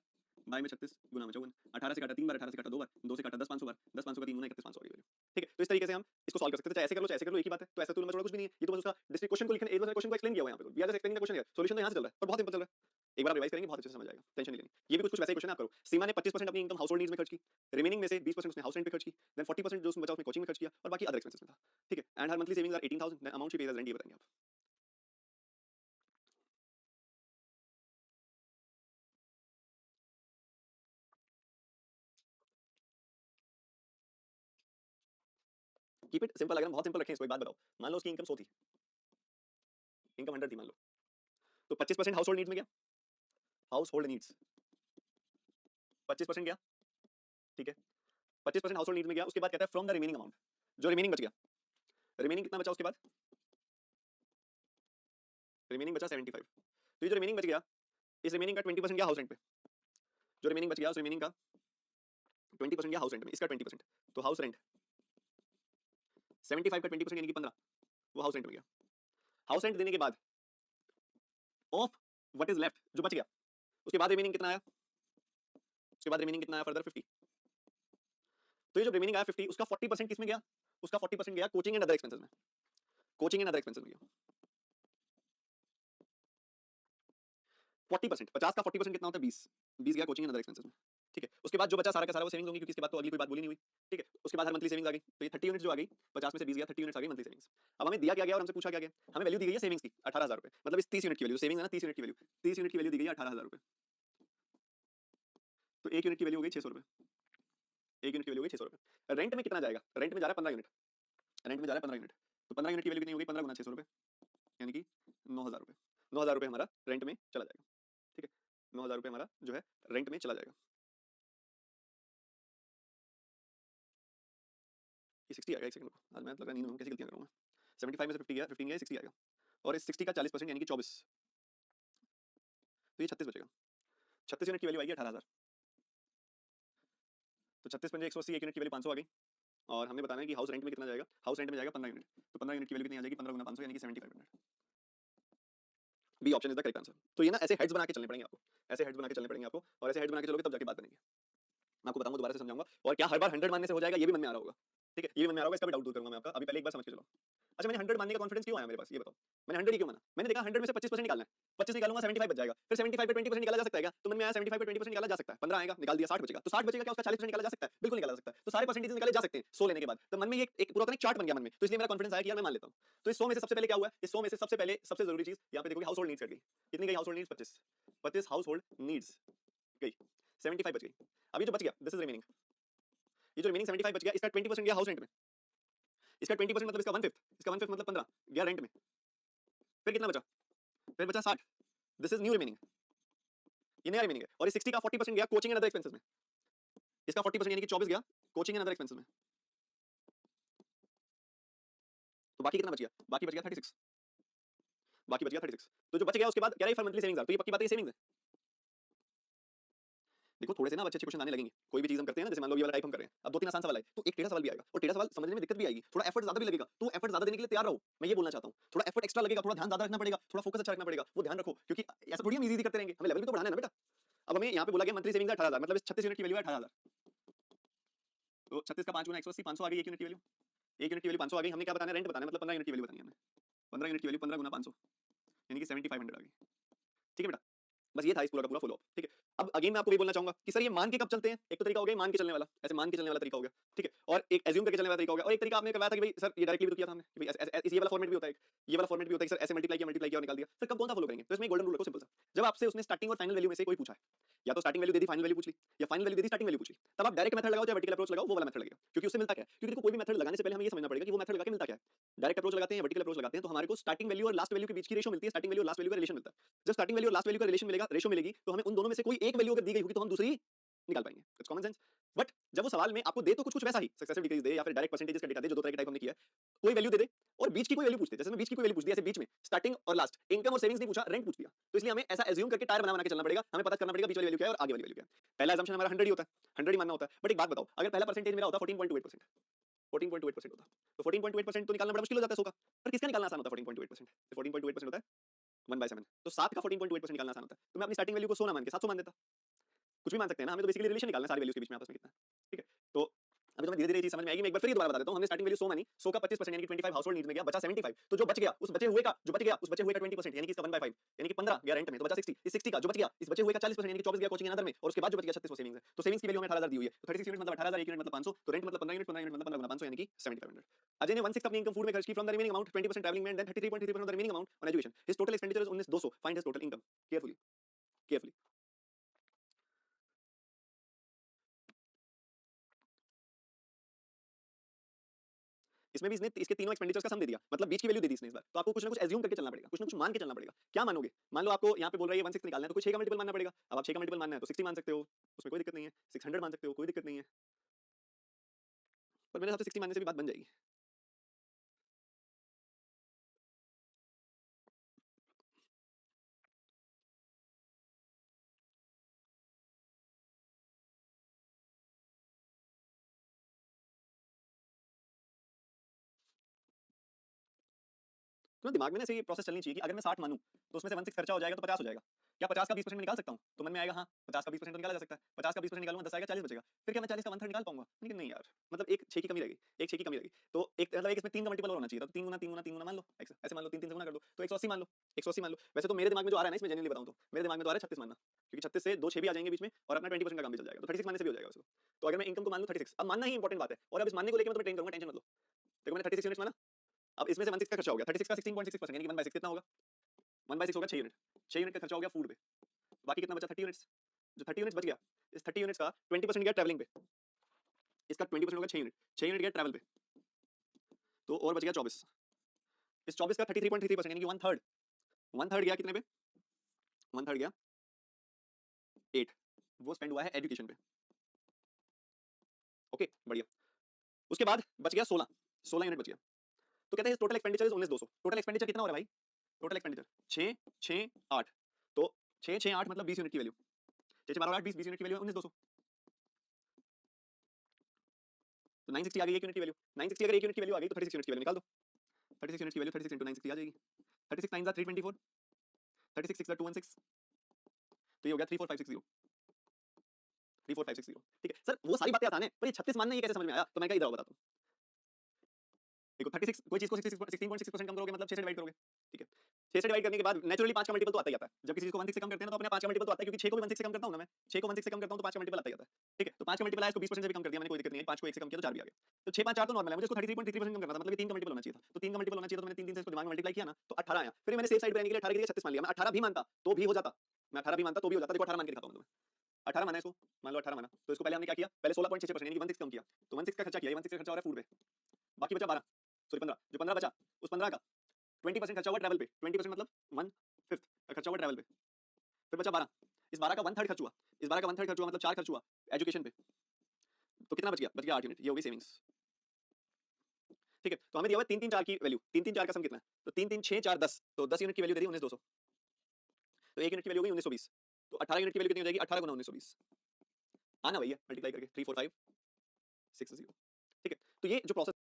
बाय में 36 गुना में 54, 18 से काटा 3 बार, 18 से काटा 2 बार, 2 से काटा 10,500 बार, 10,500 का 3 गुना 31,500 आ गई वैल्यू, ठीक है। तो इस तरीके से हम इसको सॉल्व कर सकते थे, चाहे ऐसे कर लो चाहे ऐसे कर लो, एक ही बात है। तो ऐसा तो छोड़ा कुछ भी नहीं है, ये तो बस उसका डिस्ट्रिक्ट क्वेश्चन को लिखने, एक क्वेश्चन को एक्सप्लेन किया हुआ है यहाँ पे, we are just explaining the question here, solution तो यहाँ से चल रहा है और बहुत सिंपल चल रहा है। एक बार रिवाइज करेंगे बहुत अच्छे से समझ आएगा, टेंशन नहीं लेनी। ये भी कुछ वैसे ही क्वेश्चन आप करो, सीमा ने 25% अपनी इनकम हाउस होल्ड नीड्स में खर्च की, रिमेनिंग में से 20% उसने हाउस रेंट पे खर्च की, देन 40% जो उसमें बचा उसने कोचिंग में खर्च किया और बाकी अदर एक्सपेंसेस में था, ठीक है। And her monthly savings are 18,000, then amount she pays as rent, ये बताएंगे आप। कीप इट सिंपल, अगर हम बहुत सिंपल रखें इसको, एक बात बताओ, मान लो उसकी इनकम 100 थी, इनकम 100 थी मान लो, तो 25% हाउस होल्ड नीड्स में गया, हाउस होल्ड नीड्स 25% गया, ठीक है, 25% हाउस होल्ड नीड्स में गया। उसके बाद कहता है फ्रॉम द रिमेनिंग अमाउंट, जो रिमेनिंग बच गया, रिमेनिंग कितना बचा उसके बाद, रिमेनिंग बचा 75, तो ये जो रिमेनिंग बच गया, इस रिमेनिंग का 20% गया हाउस रेंट पे, जो रिमेनिंग बच गया उस रिमेनिंग का 20% गया हाउस रेंट में, इसका 20%, तो हाउस रेंट 75 का 20% यानी कि 15, वो हाउस रेंट में गया। हाउस रेंट देने के बाद ऑफ व्हाट इज लेफ्ट, जो बच गया, उसके बाद रिमेनिंग कितना आया, उसके बाद रिमेनिंग कितना आया फर्दर 50, तो ये जो रिमेनिंग आया 50 उसका 40% किस में गया, उसका 40% गया कोचिंग एंड अदर एक्सपेंसेस में, कोचिंग एंड अदर एक्सपेंसेस में गया 40%, 50 का 40% कितना होता है 20, 20 गया कोचिंग एंड अदर एक्सपेंसेस में, ठीक है, उसके बाद जो बचा सारा का सारा वो सेविंग्स होंगी, क्योंकि इसके बाद तो अगली कोई बात बोली नहीं हुई। ठीक है, उसके बाद हर मंथली सेविंग्स आ गई, तो ये 30 यूनिट्स जो आ गई, 50 में से 20 गया, 30 यूनिट्स आ गई मंथली सेविंग्स। अब हमें दिया क्या गया और हमसे पूछा क्या गया, हमें वैल्यू दी गई है सेविंग्स की 18,000 रुपए, मतलब इस 30 यूनिट की वैल्यू, सेविंग्स है ना 30 यूनिट की वैल्यू, 30 यूनिट की वैल्यू दी गई है 18,000 रुपए। तो एक यूनिट की वैल्यू हो गई 600 रुपए, एक यूनिट की वैल्यू हो गई 600 रुपए। रेंट में कितना जाएगा, रेंट में जा रहा है 15 यूनिट, रेंट में जा रहा है 15 यूनिट, तो 15 यूनिट की वैल्यू कितनी हो गई, 15 गुना 600 रुपए, यानी कि 9,000 रुपए, 9,000 रुपए हमारा रेंट में चला जाएगा। ठीक है, 9,000 रुपए हमारा जो है रेंट में चला जाएगा। ये 60 आएगा, एक सेकंड रुको, आज मैं लगा नींद में हूं, कैसी गलतियां कर रहा हूं मैं। 75 में से 50 गया, 15 गया, 60 आएगा, और इस 60 का 40% यानी कि 24, तो ये 36 बचेगा। 36 यूनिट की वैल्यू आएगी 18,000, तो 36 पंजे 180, एक यूनिट की वैल्यू 500 आ गई, और हमने बताना है कि हाउस रेंट में कितना जाएगा, हाउस रेंट में जाएगा 15 यूनिट, तो 15 यूनिट की वैल्यू कितनी आ जाएगी, 15 गुना 500 यानी कि 7500। B option is the correct answer. तो ये ना ऐसे हेड्स बना के चलने पड़ेंगे आपको, ऐसे हेड्स बना के चलने पड़ेंगे आपको, और ऐसे हेड्स बना के चलोगे तब जाके बात बनेगी। मैं आपको बताऊंगा, दोबारा से समझाऊंगा, और क्या हर बार 100 मानने से हो जाएगा ये भी मन में आ रहा होगा। ठीक है, ये भी मन में आ रहा होगा, इसका भी डाउट दूर करूंगा मैं आपका, अभी पहले एक बार समझ के चलो। अच्छा, मैंने 100 मानने का कॉन्फिडेंस क्यों आया मेरे पास, ये बताओ। मैंने 100 ही क्यों माना, मैंने देखा 100 में से 25% निकालना है, 25 निकालूंगा 75 बच जाएगा, फिर 75 पे 20% निकाला जा सकता है क्या, तो मन में आया 75 पे 20% निकाला जा सकता है, 15 आएगा, निकाल दिया 60 बचेगा, तो 60 बचेगा क्या, उसका 40% निकाला जा सकता है, बिल्कुल निकाला जा सकता है, तो सारे परसेंटेज निकाले जा सकते हैं 100 लेने के बाद, तो मन में ये एक पूरा चार्ट बन गया मन में, तो इसलिए मेरा कॉन्फिडेंस आया कि यार मैं मान लेता हूं। तो इस 100 में से सबसे पहले क्या हुआ, इस 100 में से सबसे पहले सबसे जरूरी चीज यहां पे देखोगे हाउस होल्ड नीड्स कट गई, कितनी गई house hold needs, 25, 25 house hold needs गई, 75 बच गई। अब ये जो बच गया दिस इज रिमेनिंग, ये जो रिमेनिंग 75 बच गया, इसका 20% गया हाउस रेंट में, इसका 20% मतलब इसका 1/5, इसका 1/5 मतलब 15 गया रेंट में, फिर कितना बचा, फिर बचा 60, दिस इज न्यू रिमेनिंग, ये नया रिमेनिंग है, और इस 60 का 40% गया कोचिंग एंड अदर एक्सपेंसेस में, इसका 40% यानी कि 24 गया कोचिंग एंड अदर एक्सपेंसेस में, तो बाकी कितना बच गया, बाकी बच गया 36, बाकी बच गया 36। तो जो बच गया उसके बाद कह रहा है फॉर मंथली सेविंग्स, तो ये पक्की बात है, सेविंग्स है। देखो थोड़े से ना अच्छे अच्छे क्वेश्चन आने लगेंगे, कोई भी चीज हम करते हैं ना, जैसे मान लो ये वाला टाइप हम कर रहे हैं, अब 2-3 आसान सवाल आए, तो एक टेढ़ा सवाल भी आएगा, और टेढ़ा सवाल समझने में दिक्कत भी आएगी, थोड़ा एफर्ट ज्यादा भी लगेगा, तो एफर्ट ज्यादा देने के लिए तैयार रहो, मैं ये बोलना चाहता हूँ, थोड़ा एफर्ट एक्स्ट्रा लगेगा, थोड़ा ध्यान ज्यादा रखना पड़ेगा, थोड़ा फोकस अच्छा रखना पड़ेगा, वो ध्यान रखो, क्योंकि ऐसा थोड़ी हम इजी करते रहेंगे, हमें लेवल भी तो बढ़ाना है ना बेटा। अब हमें यहाँ पे बोला गया मंथली सेविंग्स 18,000, मतलब इस 36 यूनिट की वैल्यू है 18,000, तो 36 का 5 गुना 180, 500 आ गई, एक यूनिट की वैल्यू, एक यूनिट की वैल्यू 500 आ गई, हमने क्या बताना है, रेंट बताना है, मतलब 15 यूनिट की वैल्यू बतानी है हमें, 15 यूनिट की वैल्यू 15 गुना 500 यानी कि 7500 आ गई। ठीक है बेटा, बस ये था इस पूरा का पूरा फॉलो अप। ठीक है, अब अगेन मैं आपको ये बोलना चाहूंगा कि सर ये मान के कब चलते हैं, एक तो तरीका हो गया मान के चलने वाला, ऐसे मान के चलने वाला तरीका हो गया, ठीक है, और एक एज्यूम करके चलने वाला तरीका हो गया, और एक तरीका आपने करवाया था कि भाई सर ये डायरेक्टली भी तो किया था हमने कि भाई ये वाला फॉर्मेट भी होता है, ये वाला फॉर्मेट भी होता है कि सर ऐसे मल्टीप्लाई किया और निकाल दिया, सर कब कौन सा फॉलो करेंगे, तो इसमें गोल्डन रूल रखो सिंपल सा, जब आपसे उसने स्टार्टिंग और फाइनल वैल्यू में से कोई पूछा है, या तो starting value they the final value पूछ ली, या final value they the starting value पूछ ली, तब आप डायरेक्ट मेथड लगाओ या वर्टिकल अप्रोच लगाओ, वो वाला मेथड लगेगा, क्योंकि उससे मिलता क्या है, क्योंकि देखो कोई भी मेथड लगाने से पहले हमें ये समझना पड़ेगा कि वो मेथड लगा के मिलता क्या है। डायरेक्ट अप्रोच लगाते हैं, वर्टिकल अप्रोच लगाते हैं, तो हमारे को स्टार्टिंग वैल्यू और लास्ट वैल्यू के बीच की रेशो मिलती है, स्टार्टिंग वैल्यू और लास्ट वैल्यू का रिलेशन मिलता है। जब स्टार्टिंग वैल्यू और लास्ट वैल्यू का रिलेशन मिलेगा, रेशो मिलेगी, तो हमें उन दोनों में से कोई एक वैल्यू अगर दी गई होगी तो हम दूसरी निकाल पाएंगे, इट्स कॉमन सेंस। बट जब वो सवाल में आपको दे तो कुछ कुछ वैसा ही सक्सेसिव डिक्रीज दे या फिर डायरेक्ट परसेंटेजेस का डेटा दे, जो दो तरह के टाइप हमने किया है, कोई वैल्यू दे दे और बीच की कोई वैल्यू पूछ दे, जैसे मैं बीच की कोई वैल्यू पूछ दिया, ऐसे बीच में स्टार्टिंग और लास्ट, इनकम और सेविंग्स नहीं पूछा, रेंट पूछ दिया, तो इसलिए हमें ऐसा एज्यूम करके टायर बना बना के चलना पड़ेगा, हमें पता करना पड़ेगा बीच वाली वैल्यू क्या है और आगे वाली वैल्यू क्या है। पहला assumption हमारा 100 ही होता है, 100 ही मानना होता है, बट एक बात बताओ, अगर पहला परसेंटेज मेरा होता 14.28%, 14.28% होता, तो 14.28% तो निकालना बड़ा मुश्किल हो जाता है 100 का, पर किसका निकालना आसान होता है 14.28%, 14.28% होता है 1/7, तो 7 का 14.28% निकालना आसान होता है, तो मैं अपनी स्टार्टिंग वैल्यू को 100 ना मान के 700 मान देता, कुछ भी मान सकते हैं ना, हमें तो बेसिकली रिलेशन निकालना है सारी वैल्यूज के बीच में आपस में कितना है। ठीक है, तो अभी तो मैं धीरे धीरे चीज समझ में आएगी, मैं एक बार फिर ये दोबारा बता देता हूं, हमने स्टार्टिंग वैल्यू 100 मानी, 100 का 25% यानी कि 25 हाउस होल्ड नीड्स में गया, बचा 75, तो जो बच गया उस बचे हुए का जो बच गया उस बचे हुए का 20% यानी कि इसका 1/5 यानी कि 15 गया रेंट में, तो बचा 60, इस 60 का जो बच गया इस बचे हुए का 40% यानी कि 24 गया कोचिंग एंड अदर में, और उसके बाद जो बच गया 36 वो सेविंग्स है, तो सेविंग्स की वैल्यू हमें 18,000 दी हुई है, तो 36 यूनिट मतलब 18,000, एक यूनिट मतलब 500, तो रेंट मतलब 15 यूनिट, 15 यूनिट मतलब 15 गुना 500 यानी कि 7500। अजय ने 1/6 अपनी इनकम फूड में खर्च की from the remaining amount 20% travelling में, then 33.33% of the remaining amount on education, his total expenditure is 19,200, find his total income, carefully carefully. इसमें भी इसने इसके तीनों एक्सपेंडिचर्स का सम दे दिया, मतलब बीच की वैल्यू दे दी इसने इस बार, तो आपको कुछ ना कुछ एज्यूम करके चलना पड़ेगा, कुछ ना कुछ मान के चलना पड़ेगा। क्या मानोगे, मान लो आपको यहाँ पे बोल रहा है 1/6 निकालना है, तो कुछ 6 का मल्टीपल मानना पड़ेगा, अब आप 6 का मल्टीपल मानना है तो 60 मान सकते हो, उसमें कोई दिक्कत नहीं है, 600 मान सकते हो, कोई दिक्कत नहीं है, पर मेरे हिसाब से 60 मानने से भी बात बन जाएगी। तो ना दिमाग में ना ऐसे ये प्रोसेस चलनी चाहिए कि अगर मैं 60 मानूं तो उसमें से 1/6 खर्चा हो जाएगा तो 50 हो जाएगा, क्या 50 का 20% में निकाल सकता हूँ? तो मन में आएगा हाँ 50 का 20% तो निकाला जा सकता है, 50 का 20% निकालूंगा 10 आएगा 40 बचेगा, फिर क्या मैं 40 का 1/3 निकाल पाऊंगा? लेकिन नहीं यार, मतलब एक 6 की कमी रहेगी, एक 6 की कमी रहेगी। तो एक मतलब एक इसमें 3 का मल्टीपल और होना चाहिए था, तो 3 गुना 3 गुना 3 गुना मान लो, ऐसे मान लो 3 3 से गुना कर दो, तो 180 मान लो, 180 मान लो। वैसे तो मेरे दिमाग में जो आ रहा है ना, इसमें जेन्युइनली बताऊं तो मेरे दिमाग में तो आ रहा है 36 मानना, क्योंकि 36 से 2 6 भी आ जाएंगे बीच में और अपना 20% का काम भी चल जाएगा, तो 36 मानने से भी हो जाएगा वैसे तो अगर मैं इनकम को मान लूं 36, अब मानना ही इंपॉर्टेंट बात है, और अब इस मानने को लेकर मैं तुम्हें ट्रेन करूंगा, टेंशन मत लो। देखो मैंने 36 यूनिट्स माना, अब इसमें से 16 का खर्चा हो गया, 36 का 16.66% यानी कि 1/6 कितना होगा? 1/6 होगा 6 यूनिट, 6 यूनिट का खर्चा हो गया फूड पे, बाकी कितना बचा 30 यूनिट्स। जो 30 यूनिट्स बच गया, इस 30 यूनिट्स का 20% गया ट्रैवलिंग पे, इसका 20% होगा 6 यूनिट, 6 यूनिट गया ट्रैवल पे, तो और बच गया 24। इस 24 का 33.33% यानी कि 1/3, 1/3 गया कितने पे? 1/3 गया 8, वो स्पेंड हुआ है एजुकेशन पे। ओके बढ़िया। उसके बाद बच गया 16, 16 यूनिट बच गया। तो कहते हैं total expenditure is 19,200। Total expenditure कितना हो रहा है भाई? टोटल एक्सपेंडिचर 6 6 8, तो 6 6 8 मतलब 20 यूनिट की वैल्यू, 6 6 12 8 20 20 यूनिट की वैल्यू है 19,200, तो 960 आ गई एक यूनिट की वैल्यू। 960 अगर एक यूनिट की वैल्यू आ गई तो 36 यूनिट की वैल्यू निकाल दो। 36 यूनिट की वैल्यू 36 * 960 आ जाएगी। 36 9 324, 36 6 216, तो ये हो गया 34560, 34560। ठीक है सर, वो सारी बातें आसान है, पर ये 36 मानना ये कैसे समझ में आया? तो मैं क्या इधर बताता हूँ। देखो 36 कोई चीज को 16.6% कम करोगे मतलब 6 से डिवाइड करोगे, ठीक है। 6 से डिवाइड करने के बाद नेचुरली 5 का मल्टीपल तो आता ही आता है। जब किसी चीज को 1/6 से कम करते हैं ना, तो अपने 5 का मल्टीपल तो आता है, क्योंकि 6 को भी 1/6 से कम करता हूं ना मैं, 6 को 1/6 से कम करता हूं तो 5 का मल्टीपल आता ही आता है, ठीक है। तो 5 का मल्टीपल आया, इसको 20% से भी कम कर दिया मैंने, कोई दिक्कत नहीं है। 5 को 1 से कम किया तो 4 भी आ गया, तो 6 5 4 तो नॉर्मल है। मुझे इसको 33.33% कम करना था, मतलब ये 3 का मल्टीपल होना चाहिए था, तो 3 का मल्टीपल होना चाहिए, तो मैंने 3 3 से इसको दिमाग में मल्टीप्लाई किया ना, तो 18 आया। फिर मैंने सेफ साइड पे रहने के लिए 18 की जगह 36 मान लिया। मैं 18 भी मानता तो भी हो जाता, मैं 18 भी मानता तो भी हो जाता। देखो 18 मान के दिखाता हूं तुम्हें, 18 माना इसको, मान लो 18 माना, तो इसको पहले हमने क्या किया, पहले 16.6% यानी कि 1/6 कम किया, तो 1/6 का खर्चा किया, 1/6 का खर्चा हो रहा है फूड पे, बाकी बचा 12 सॉरी 15, जो 15 बचा उस 15 का 20% खर्चा हुआ ट्रैवल पे, 20% मतलब 1/5 का खर्चा हुआ ट्रैवल पे, फिर बचा 12, इस 12 का 1/3 खर्च हुआ, इस 12 का 1/3 खर्च हुआ मतलब 4 खर्च हुआ एजुकेशन पे, तो कितना बच गया? बच गया 8 यूनिट, ये हो गई सेविंग्स, ठीक है। तो हमें दिया हुआ है 3 3 4 की वैल्यू, 3 3 4 का सम कितना है? तो 3 3 6 4 10, तो 10 यूनिट की वैल्यू दे दी 19,200, तो 1 यूनिट की वैल्यू हो गई 1920, तो 18 यूनिट की वैल्यू कितनी हो जाएगी? 18 गुना 1920, आना भैया मल्टीप्लाई करके 34560, ठीक है। तो ये जो प्रोसेस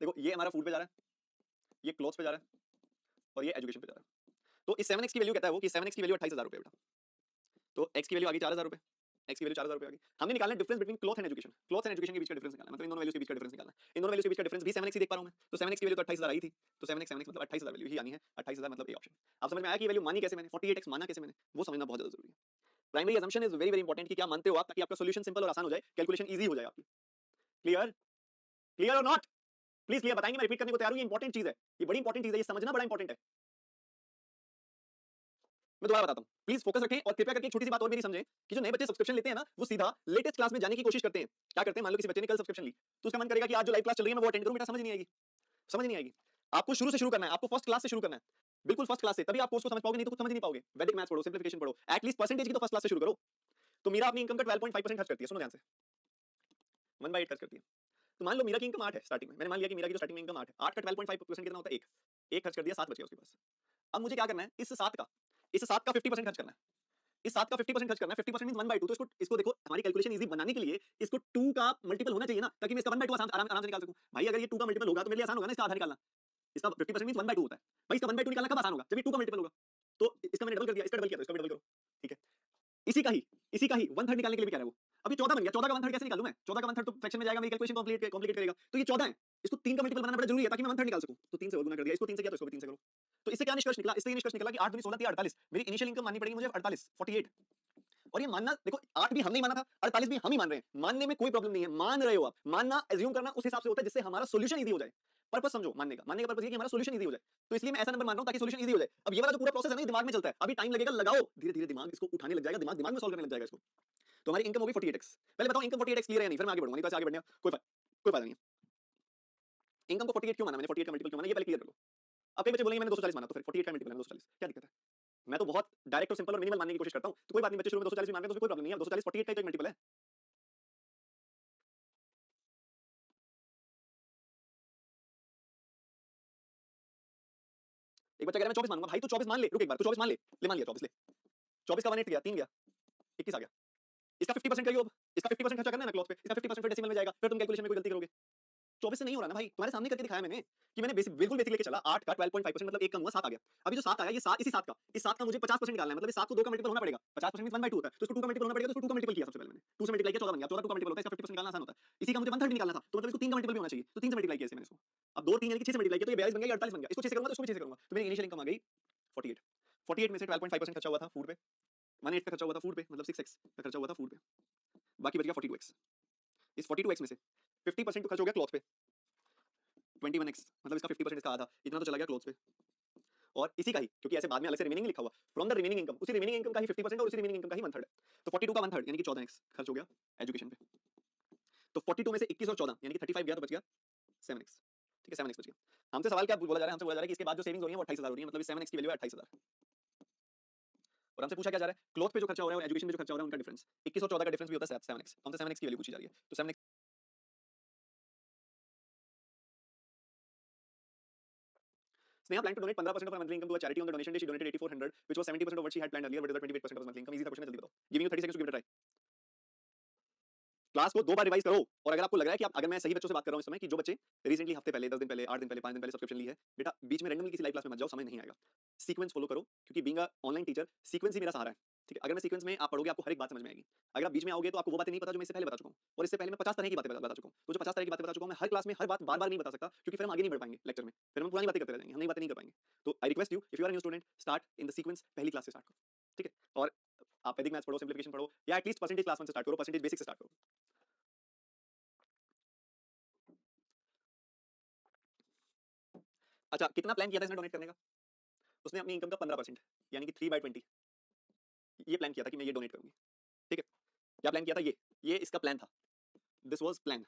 देखो ये हमारा फूड पे जा रहा है, ये क्लोथ्स पे जा रहा है और ये एजुकेशन पे जा रहा है। तो इस 7x की वैल्यू कहता है वो कि 7x की वैल्यू 28,000 रुपए बेटा। तो x की वैल्यू आ गई 4,000 रुपए, x की वैल्यू 4,000 रुपए आ गई। हमने निकालना है difference between cloth and education. Cloth and education के बीच का डिफरेंस निकालना है, मतलब इन दोनों वैल्यूज के बीच का डिफरेंस निकालना है। इन दोनों वैल्यूज के बीच का डिफरेंस भी 7x ही देख पा रहा हूं मैं। तो 7x की वैल्यू तो 28,000 आई थी, तो 7x मतलब 28,000 वैल्यू ही आनी है। 28,000 मतलब ए ऑप्शन। अब समझ में आया कि वैल्यू मानी कैसे मैंने, 48x माना कैसे मैंने, वो समझना बहुत ज्यादा जरूरी है। Primary assumption is very very important कि क्या मानते हो आप, ताकि आपका सॉल्यूशन सिंपल और आसान हो जाए, कैलकुलेशन इजी हो जाए आपकी। क्लियर? क्लियर और नॉट? प्लीज क्लियर बताएंगे, मैं रिपीट करने को तैयार हूं, ये इंपॉर्टेंट चीज है, ये बड़ी इंपॉर्टेंट चीज है, ये समझना बड़ा इंपॉर्टेंट है। मैं दोबारा बताता हूं, प्लीज फोकस रखें और कृपया करके एक छोटी सी बात और मेरी समझें कि जो नए बच्चे सब्सक्रिप्शन लेते हैं ना, वो सीधा लेटेस्ट क्लास में जाने की कोशिश करते हैं। क्या करते हैं, मान लो किसी बच्चे ने कल सब्सक्रिप्शन ली, तो उसका मन करेगा कि आज जो लाइव क्लास चल रही है मैं वो अटेंड करूं, बेटा समझ नहीं आएगी, समझ नहीं आएगी। आपको शुरू से शुरू करना है, आपको फर्स्ट क्लास से शुरू करना है, बिल्कुल फर्स्ट क्लास से, तभी आप कोर्स को समझ पाओगे, नहीं तो कुछ समझ नहीं पाओगे। वैदिक मैथ्स पढ़ो, सिंप्लीफिकेशन पढ़ो, एटलीस्ट परसेंटेज की तो फर्स्ट क्लास से शुरू करो। तो मीरा अपनी इनकम का 12.5% खर्च करती है, सुनो ध्यान से, 1/8 खर्च करती है। तो मान लो मीरा की इनकम 8 है स्टार्टिंग में, मैंने मान लिया कि मीरा की जो स्टार्टिंग में इनकम 8 है, 8 का 12.5% कितना होता है, 1 खर्च कर दिया, 7 बच गया उसके पास। अब मुझे क्या करना है, इस 7 का 50% खर्च करना है, इस 7 का 50% खर्च करना है, 50% मींस 1/2। तो इसको देखो, हमारी कैलकुलेशन इजी बनाने के लिए इसको 2 का मल्टीपल होना चाहिए ना, ताकि मैं इसका 1/2 आराम से निकाल सकूं। भाई अगर ये 2 का मल्टीपल होगा तो मेरे लिए आसान होगा ना इसका आधा निकालना। इसका 50% मींस 1/2 होता है। भाई इसका 1/2 निकालना कब आसान होगा, जब ये 2 का मल्टीपल होगा। तो इसका मैंने डबल कर दिया, इसका डबल किया, तो इसका भी डबल करो, ठीक है। इसी का ही 1/3 निकालने के लिए भी कह रहा है वो। अब ये 14 बन गया, 14 का 1/3 कैसे निकालूं मैं, 14 का 1/3 तो फ्रैक्शन में जाएगा, मेरी कैलकुलेशन कॉम्प्लिकेट करेगा। तो ये 14 है, इसको 3 का मल्टीपल बनाना बड़ा जरूरी है, ताकि मैं 1/3 निकाल सकूं। तो 3 से और गुना कर दिया, इसको 3 से किया तो इसको भी 3 से करो। तो इससे क्या निष्कर्ष निकला, इससे ये निष्कर्ष निकला कि 8 दूनी 16 3 48, मेरी इनिशियल इनकम माननी पड़ेगी मुझे 48। और ये मानना देखो, 8 भी हम नहीं माना था, 48 भी हम ही मान रहे हैं, मानने में कोई प्रॉब्लम नहीं है, मान रहे हो आप। मानना एज्यूम करना उस हिसाब से होता है जिससे हमारा सॉल्यूशन इजी हो जाए। पर्पस समझो, मानने का पर्पस ये कि हमारा सॉल्यूशन इजी हो जाए। तो इसलिए मैं ऐसा नंबर मान रहा हूं ताकि सॉल्यूशन इजी हो जाए। अब ये वाला जो पूरा प्रोसेस है ना, ये दिमाग में चलता है, अभी टाइम लगेगा, लगाओ धीरे धीरे, दिमाग इसको उठाने लग जाएगा, दिमाग में सॉल्व करने लग जाएगा इसको। तो हमारी इनकम होगी 48x। पहले बताओ इनकम 48x क्लियर है या नहीं, फिर मैं आगे बढ़ूंगा, नहीं तो ऐसे आगे बढ़ने का कोई फायदा नहीं है। इनकम को 48 क्यों माना मैंने, 48 का मल्टीपल क्यों माना, ये पहले क्लियर कर लो। अब कई बच्चे बोलेंगे मैंने 240 माना, तो फिर 48 का मल्टीपल है 240, क्या दिक्कत है। मैं तो बहुत डायरेक्ट और सिंपल और मिनिमल मानने की कोशिश करता हूं, तो कोई बात नहीं, बच्चे शुरू में 240 भी मान रहे हैं तो कोई प्रॉब्लम नहीं है। 240 48 का तो एक मल्टीपल है। एक बच्चा कह रहा है मैं 24 मानूंगा, भाई तू 24 मान ले, रुक एक बार, तू 24 मान ले, मान लिया 24 ले, 24 का 1/8 गया, 3 गया, 21 आ गया। इसका 50% करियो, अब इसका 50% खर्चा करना है ना क्लॉथ पे, इसका 50% फिर डेसिमल में जाएगा, फिर तुम कैलकुलेशन में कोई गलती करोगे। 24 से नहीं हो रहा ना भाई, तुम्हारे सामने करके दिखाया मैंने कि मैंने बिल्कुल बेसिक लेके चला, 8 का 12.5% मतलब 1 कम हुआ, 7 आ गया। अभी जो 7 आया, ये 7 इसी 7 का, इस 7 का मुझे 50% निकालना है, मतलब इस 7 को 2 का मल्टीपल होना पड़ेगा। 50% मींस 1/2 होता है, तो इसको 2 का मल्टीपल होना पड़ेगा, तो इसको 2 का मल्टीपल किया सबसे पहले मैंने, 2 से मल्टीप्लाई किया 14 बन गया, 14 2 का मल्टीपल होता है, इसका 50% निकालना आसान होता है। इसी का मुझे 1/3 निकालना था, तो मतलब इसको 3 का मल्टीपल भी होना चाहिए, तो 3 से मल्टीप्लाई किया इसे मैंने इसको। अब 2 3 यानी कि 6 से मल्टीप्लाई किया, तो ये 42 बन गया, ये 48 बन गया, इसको 6 से करूंगा तो इसको भी 6 से करूंगा, तो मेरी इनिशियल इनकम आ गई 48। 48 में से 12.5% खर्चा हुआ था फूड पे, 1/8 का खर्चा हुआ था फूड पे, मतलब 6x का खर्चा हुआ था फूड पे, बाकी बच गया 42x। इस 42x में से 50% तो खर्च हो गया क्लॉथ पे, 21x मतलब इसका 50% इसका आधा, इतना तो चला गया क्लॉथ्स पे। और इसी का ही, क्योंकि ऐसे बाद में अलग से रिमेनिंग लिखा हुआ, फ्रॉम द रिमेनिंग इनकम, उसी रिमेनिंग इनकम का ही 50% और उसी रिमेनिंग इनकम का ही 1/3 है। तो 42 का 1/3 यानी कि 14x खर्च हो गया एजुकेशन पे। तो 42 में से 21 और 14 यानी कि 35 गया, तो बच गया 7x। ठीक है, 7x बच गया। हमसे सवाल क्या बोला जा रहा है, हमसे बोला जा रहा है कि इसके बाद जो सेविंग्स हो रही है वो 28,000 हो रही है, मतलब इस 7x की वैल्यू है 28,000। और हमसे पूछा क्या जा रहा है, क्लॉथ पे जो खर्चा हो रहा है और एजुकेशन में जो खर्चा हो रहा है उनका डिफरेंस, 21 और 14 का डिफरेंस भी होता है 7x। हमसे 7x की वैल्यू पूछी जा रही है, तो 7x Sneha planned to donate 15% of her monthly income to a charity. On the donation day, she donated 8,400, which was 70% of what she had planned earlier. What is the 28% of her monthly income? Easy सा question है, जल्दी बताओ। Giving you 30 seconds to give it a try. Class को 2 बार revise करो, और अगर आपको लग रहा है कि अगर मैं सही बच्चों से बात कर रहा हूं इस समय, कि जो बच्चे रिसेंटली हफ्ते पहले, 10 दिन पहले, 8 दिन पहले, 5 दिन पहले सब्सक्रिप्शन ली है, बेटा बीच में रैंडमली किसी लाइव क्लास में मत जाओ, समझ नहीं आएगा। सीक्वेंस फॉलो करो, क्योंकि being a online teacher sequence ही मेरा सहारा है। ठीक है, अगर मैं सीक्वेंस में आप पढ़ोगे आपको हर एक बात समझ में आएगी। अगर आप बीच में आओगे तो आपको वो बातें नहीं पता जो मैं इससे पहले बता चुका हूं, और इससे पहले मैं 50 तरह की बातें बता चुका हूं। तो जो 50 तरह की बातें बता चुका हूं मैं हर क्लास में हर बात बार-बार नहीं बता सकता, क्योंकि फिर हम आगे नहीं बढ़ पाएंगे लेक्चर में, फिर हम पुरानी बातें करते रह जाएंगे, हम नई बातें नहीं कर पाएंगे। तो I request you, if you are a new student, start in the sequence, पहली क्लास से स्टार्ट करो। ठीक है, और आप वैदिक मैथ्स पढ़ो, सिंप्लीफिकेशन पढ़ो, या एटलीस्ट परसेंटेज क्लास 1 से स्टार्ट करो, परसेंटेज बेसिक से स्टार्ट करो। अच्छा, कितना प्लान किया था इसने डोनेट करने का? उसने अपनी इनकम का 15% यानी कि 3/20 ये प्लान किया था कि मैं ये डोनेट करूंगी। ठीक है, क्या प्लान किया था, ये इसका प्लान था, दिस वाज प्लान,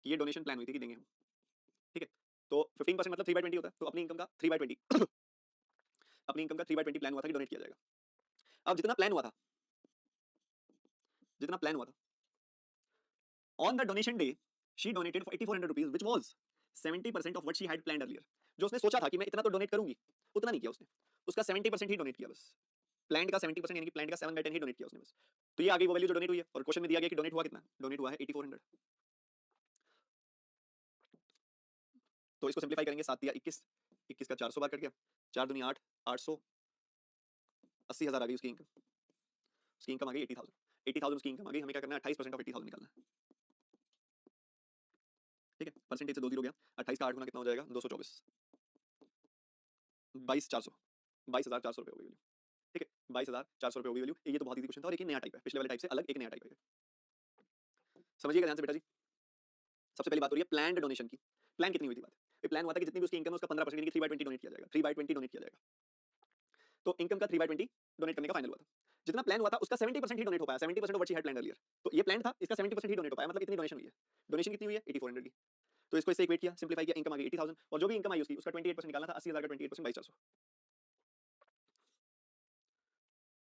ये डोनेशन प्लान हुई थी कि देंगे हम। ठीक है, तो 15% मतलब 3/20 होता है, तो अपनी इनकम का 3/20 अपनी इनकम का 3/20 प्लान हुआ था कि डोनेट किया जाएगा। अब जितना प्लान हुआ था on the donation day, she donated for 8400 rupees, which was 70% of what she had planned earlier. जो उसने सोचा था कि मैं इतना तो डोनेट करूंगी, उतना नहीं किया उसने, उसका 70% ही डोनेट किया बस। प्लान्ड का 70% यानी कि प्लान्ड का 7/10 ही डोनेट किया उसने बस। तो ये आ गई वो वैल्यू जो डोनेट हुई है, और क्वेश्चन में दिया गया कि डोनेट हुआ कितना, डोनेट हुआ है 8400। तो इसको सिंप्लीफाई करेंगे, 7 या 21, 21 का 400 बार कट गया, 4 दूनी 8, 800, 80,000 आ गई उसकी इनकम। उसकी इनकम आ गई 80,000, 80,000 उसकी इनकम आ गई। हमें क्या करना है, 28% ऑफ 80,000 निकालना है। ठीक है, परसेंटेज से 2 0 गया, 28 का 8 गुना कितना हो जाएगा, 224, 22,400, 22,400 रुपये हो गई वैल्यू। ठीक है, 22,400 रुपये हो गई वैल्यू। ये तो बहुत ईजी क्वेश्चन था और एक नया टाइप है, पिछले वाले टाइप से अलग एक नया टाइप है। समझिएगा ध्यान से बेटा जी। सबसे पहली बात हो रही है प्लान्ड डोनेशन की। प्लान कितनी हुई थी बात, ये प्लान हुआ था कि जितनी भी उसकी इनकम है उसका 15% यानी कि 3/20 डोनेट किया जाएगा, 3/20 डोनेट किया जाएगा। तो इनकम का 3/20 डोनेट करने का फाइनल हुआ था। जितना प्लान हुआ था उसका 70% ही डोनेट हो पाया, 70% of what she had planned earlier. तो ये प्लान था, इसका 70% ही डोनेट हो पाया, मतलब इतनी डोनेशन हुई है। डोनेशन कितनी हुई है, 8400 की। तो इसको इससे इक्वेट किया, सिंप्लीफाई किया, इनकम आ गई 80,000 और जो भी इनकम आई उसकी उसका 28% निकालना था, 80,000 का 28% 22,400।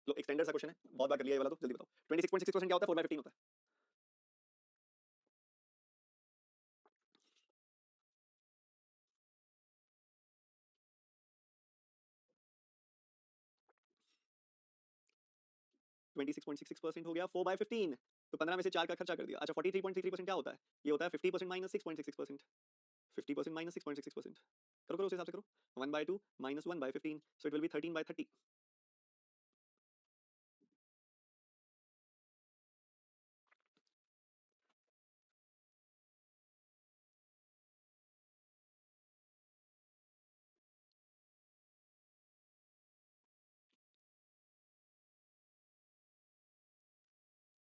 लो एक स्टैंडर्ड सा क्वेश्चन है, बहुत बार कर लिया ये वाला, तो जल्दी बताओ 26.66% क्या होता है, 4/15 होता है। ट्वेंटी 6.66% हो गया 4/15, तो 15 में से 4 का खर्चा कर दिया। अच्छा 43.33% क्या होता है, ये होता है 50% माइनस 6.66%, 50% माइनस 6.66%। करो करो उस हिसाब से करो, 1/2 minus 1/15, so it will be 13/30।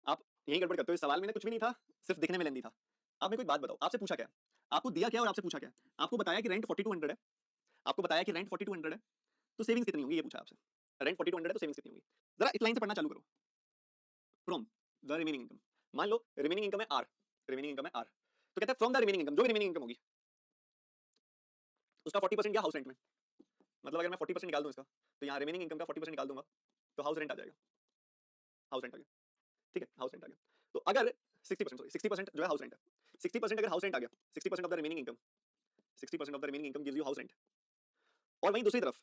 आप यही गड़बड़ करते हो, इस सवाल में कुछ भी नहीं था, सिर्फ दिखने में लेंदी था। आप मेरे को एक बात बताओ, आपसे पूछा क्या, आपको दिया क्या और आपसे पूछा क्या, आपको बताया कि रेंट 4200 है, आपको बताया कि रेंट 4200 है, तो सेविंग्स कितनी होंगी ये पूछा आपसे। रेंट 4200 है तो सेविंग्स कितनी होंगी, जरा इस लाइन से पढ़ना चालू करो। फ्रॉम द रिमेनिंग इनकम, मान लो रिमेनिंग इनकम है आर, रिमेनिंग इनकम है आर, तो कहता है फ्रॉम द रिमेनिंग इनकम, जो भी रिमेनिंग इनकम होगी उसका 40% गया हाउस रेंट में। मतलब अगर मैं 40% निकाल दूं इसका, तो यहाँ रिमेनिंग इनकम का 40% निकाल दूंगा तो हाउस रेंट आ जाएगा, हाउस रेंट आ गया। ठीक है, हाउस रेंट आ गया। तो अगर 60%, सॉरी 60% जो है हाउस रेंट है, 60% अगर हाउस रेंट आ गया, 60% of the remaining income, 60% of the remaining income gives you house rent. और वहीं दूसरी तरफ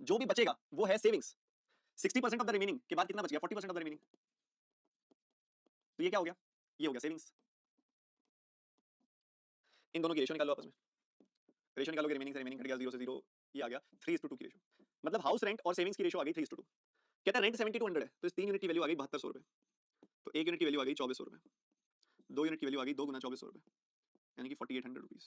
जो भी बचेगा वो है सेविंग्स। 60% ऑफ द रिमेनिंग के बाद कितना बच गया, 40% ऑफ द रिमेनिंग, तो ये क्या हो गया, ये हो गया सेविंग्स। इन दोनों की रेशियो निकालो आपस में, रेशियो निकालोगे, रिमेनिंग से रिमेनिंग घट गया, 0 से 0 ये आ गया, 3:2 की रेशियो। मतलब हाउस रेंट और सेविंग्स की रेशियो आ गई 3:2। कहता है रेंट 7200 है, तो इस 3 यूनिट की वैल्यू आ गई 7200 रुपए, तो 1 यूनिट की वैल्यू आ गई 2400 रुपए, 2 यूनिट की वैल्यू आ गई 2 गुना 2400 रुपए, यानी कि 4800 रुपीस,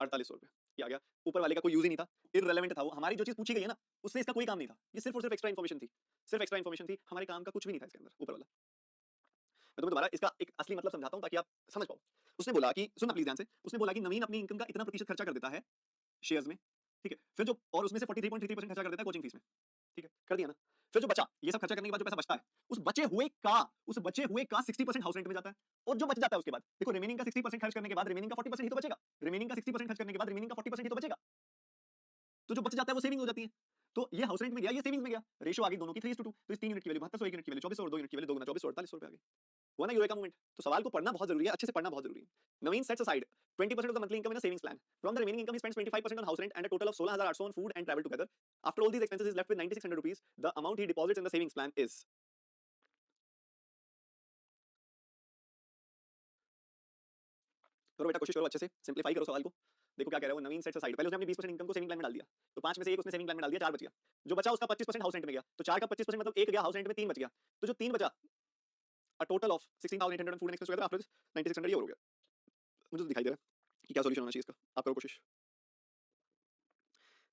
4800 रुपए। ये आ गया, ऊपर वाले का कोई यूज ही नहीं था, इररिलेवेंट था वो, हमारी जो चीज पूछी गई है ना उससे इसका कोई काम नहीं था, ये सिर्फ और सिर्फ एक्स्ट्रा इन्फॉर्मेशन थी, सिर्फ एक्स्ट्रा इन्फॉर्मेशन थी, हमारे काम का कुछ भी नहीं था इसके अंदर ऊपर वाला। मैं तुम्हें दोबारा इसका एक असली मतलब समझाता हूं ताकि आप समझ पाओ। उसने बोला कि, सुनना प्लीज ध्यान से, उसने बोला कि नवीन अपनी इनकम का इतना प्रतिशत खर्चा कर देता है शेयर्स में, ठीक है, फिर जो और उसमें से 43.33% खर्चा कर देता है कोचिंग फीस में, ठीक है, कर दिया ना। फिर जो बचा, ये सब खर्चा करने के बाद जो पैसा बचता है, उस बचे हुए का 60% हाउस रेंट में जाता है, और जो बच जाता है उसके बाद देखो, रिमेनिंग का 60% खर्च करने के बाद रिमेनिंग का 40% ही तो बचेगा, रिमेनिंग का 60% खर्च करने के बाद रिमेनिंग का 40% ही तो बचेगा, तो जो बच जाता है वो सेविंग हो जाती है। तो ये हाउस रेंट में गया, ये सेविंग्स में गया, रेशियो आ गई दोनों की 3:2, तो इस 3 यूनिट की वैल्यू 7200, 1 यूनिट की वैल्यू 2400 और 2 यूनिट की वैल्यू 2 गुना 2400, 4800 रुपए आ गए। हुआ ना यूरेका मूवमेंट। तो सवाल को पढ़ना बहुत जरूरी है, अच्छे से पढ़ना बहुत जरूरी है। नवीन sets aside 20% of the monthly income in a savings plan. From the remaining income, he spends 25% on house rent and a total of 16,800 on food and travel together. After all these expenses, he is left with 9,600 rupees. The amount he deposits in the savings plan is. करो बेटा, कोशिश करो अच्छे से simplify करो सवाल को। देखो क्या कह रहा है वो, नवीन सेट्स असाइड, पहले उसने अपनी 20% इनकम को सेविंग प्लान में डाल दिया, तो 5 में से एक उसने सेविंग प्लान में डाल दिया, 4 बच गया। जो बचा उसका 25% हाउस रेंट में गया, तो 4 का 25% मतलब 1 गया हाउस रेंट में, 3 बच गया। तो जो 3 बचा, a total of 16,800 on food and expenses together, after this 9,600 ये और हो गया। मुझे तो दिखाई दे रहा है कि क्या सॉल्यूशन होना चाहिए इसका, आप करो कोशिश।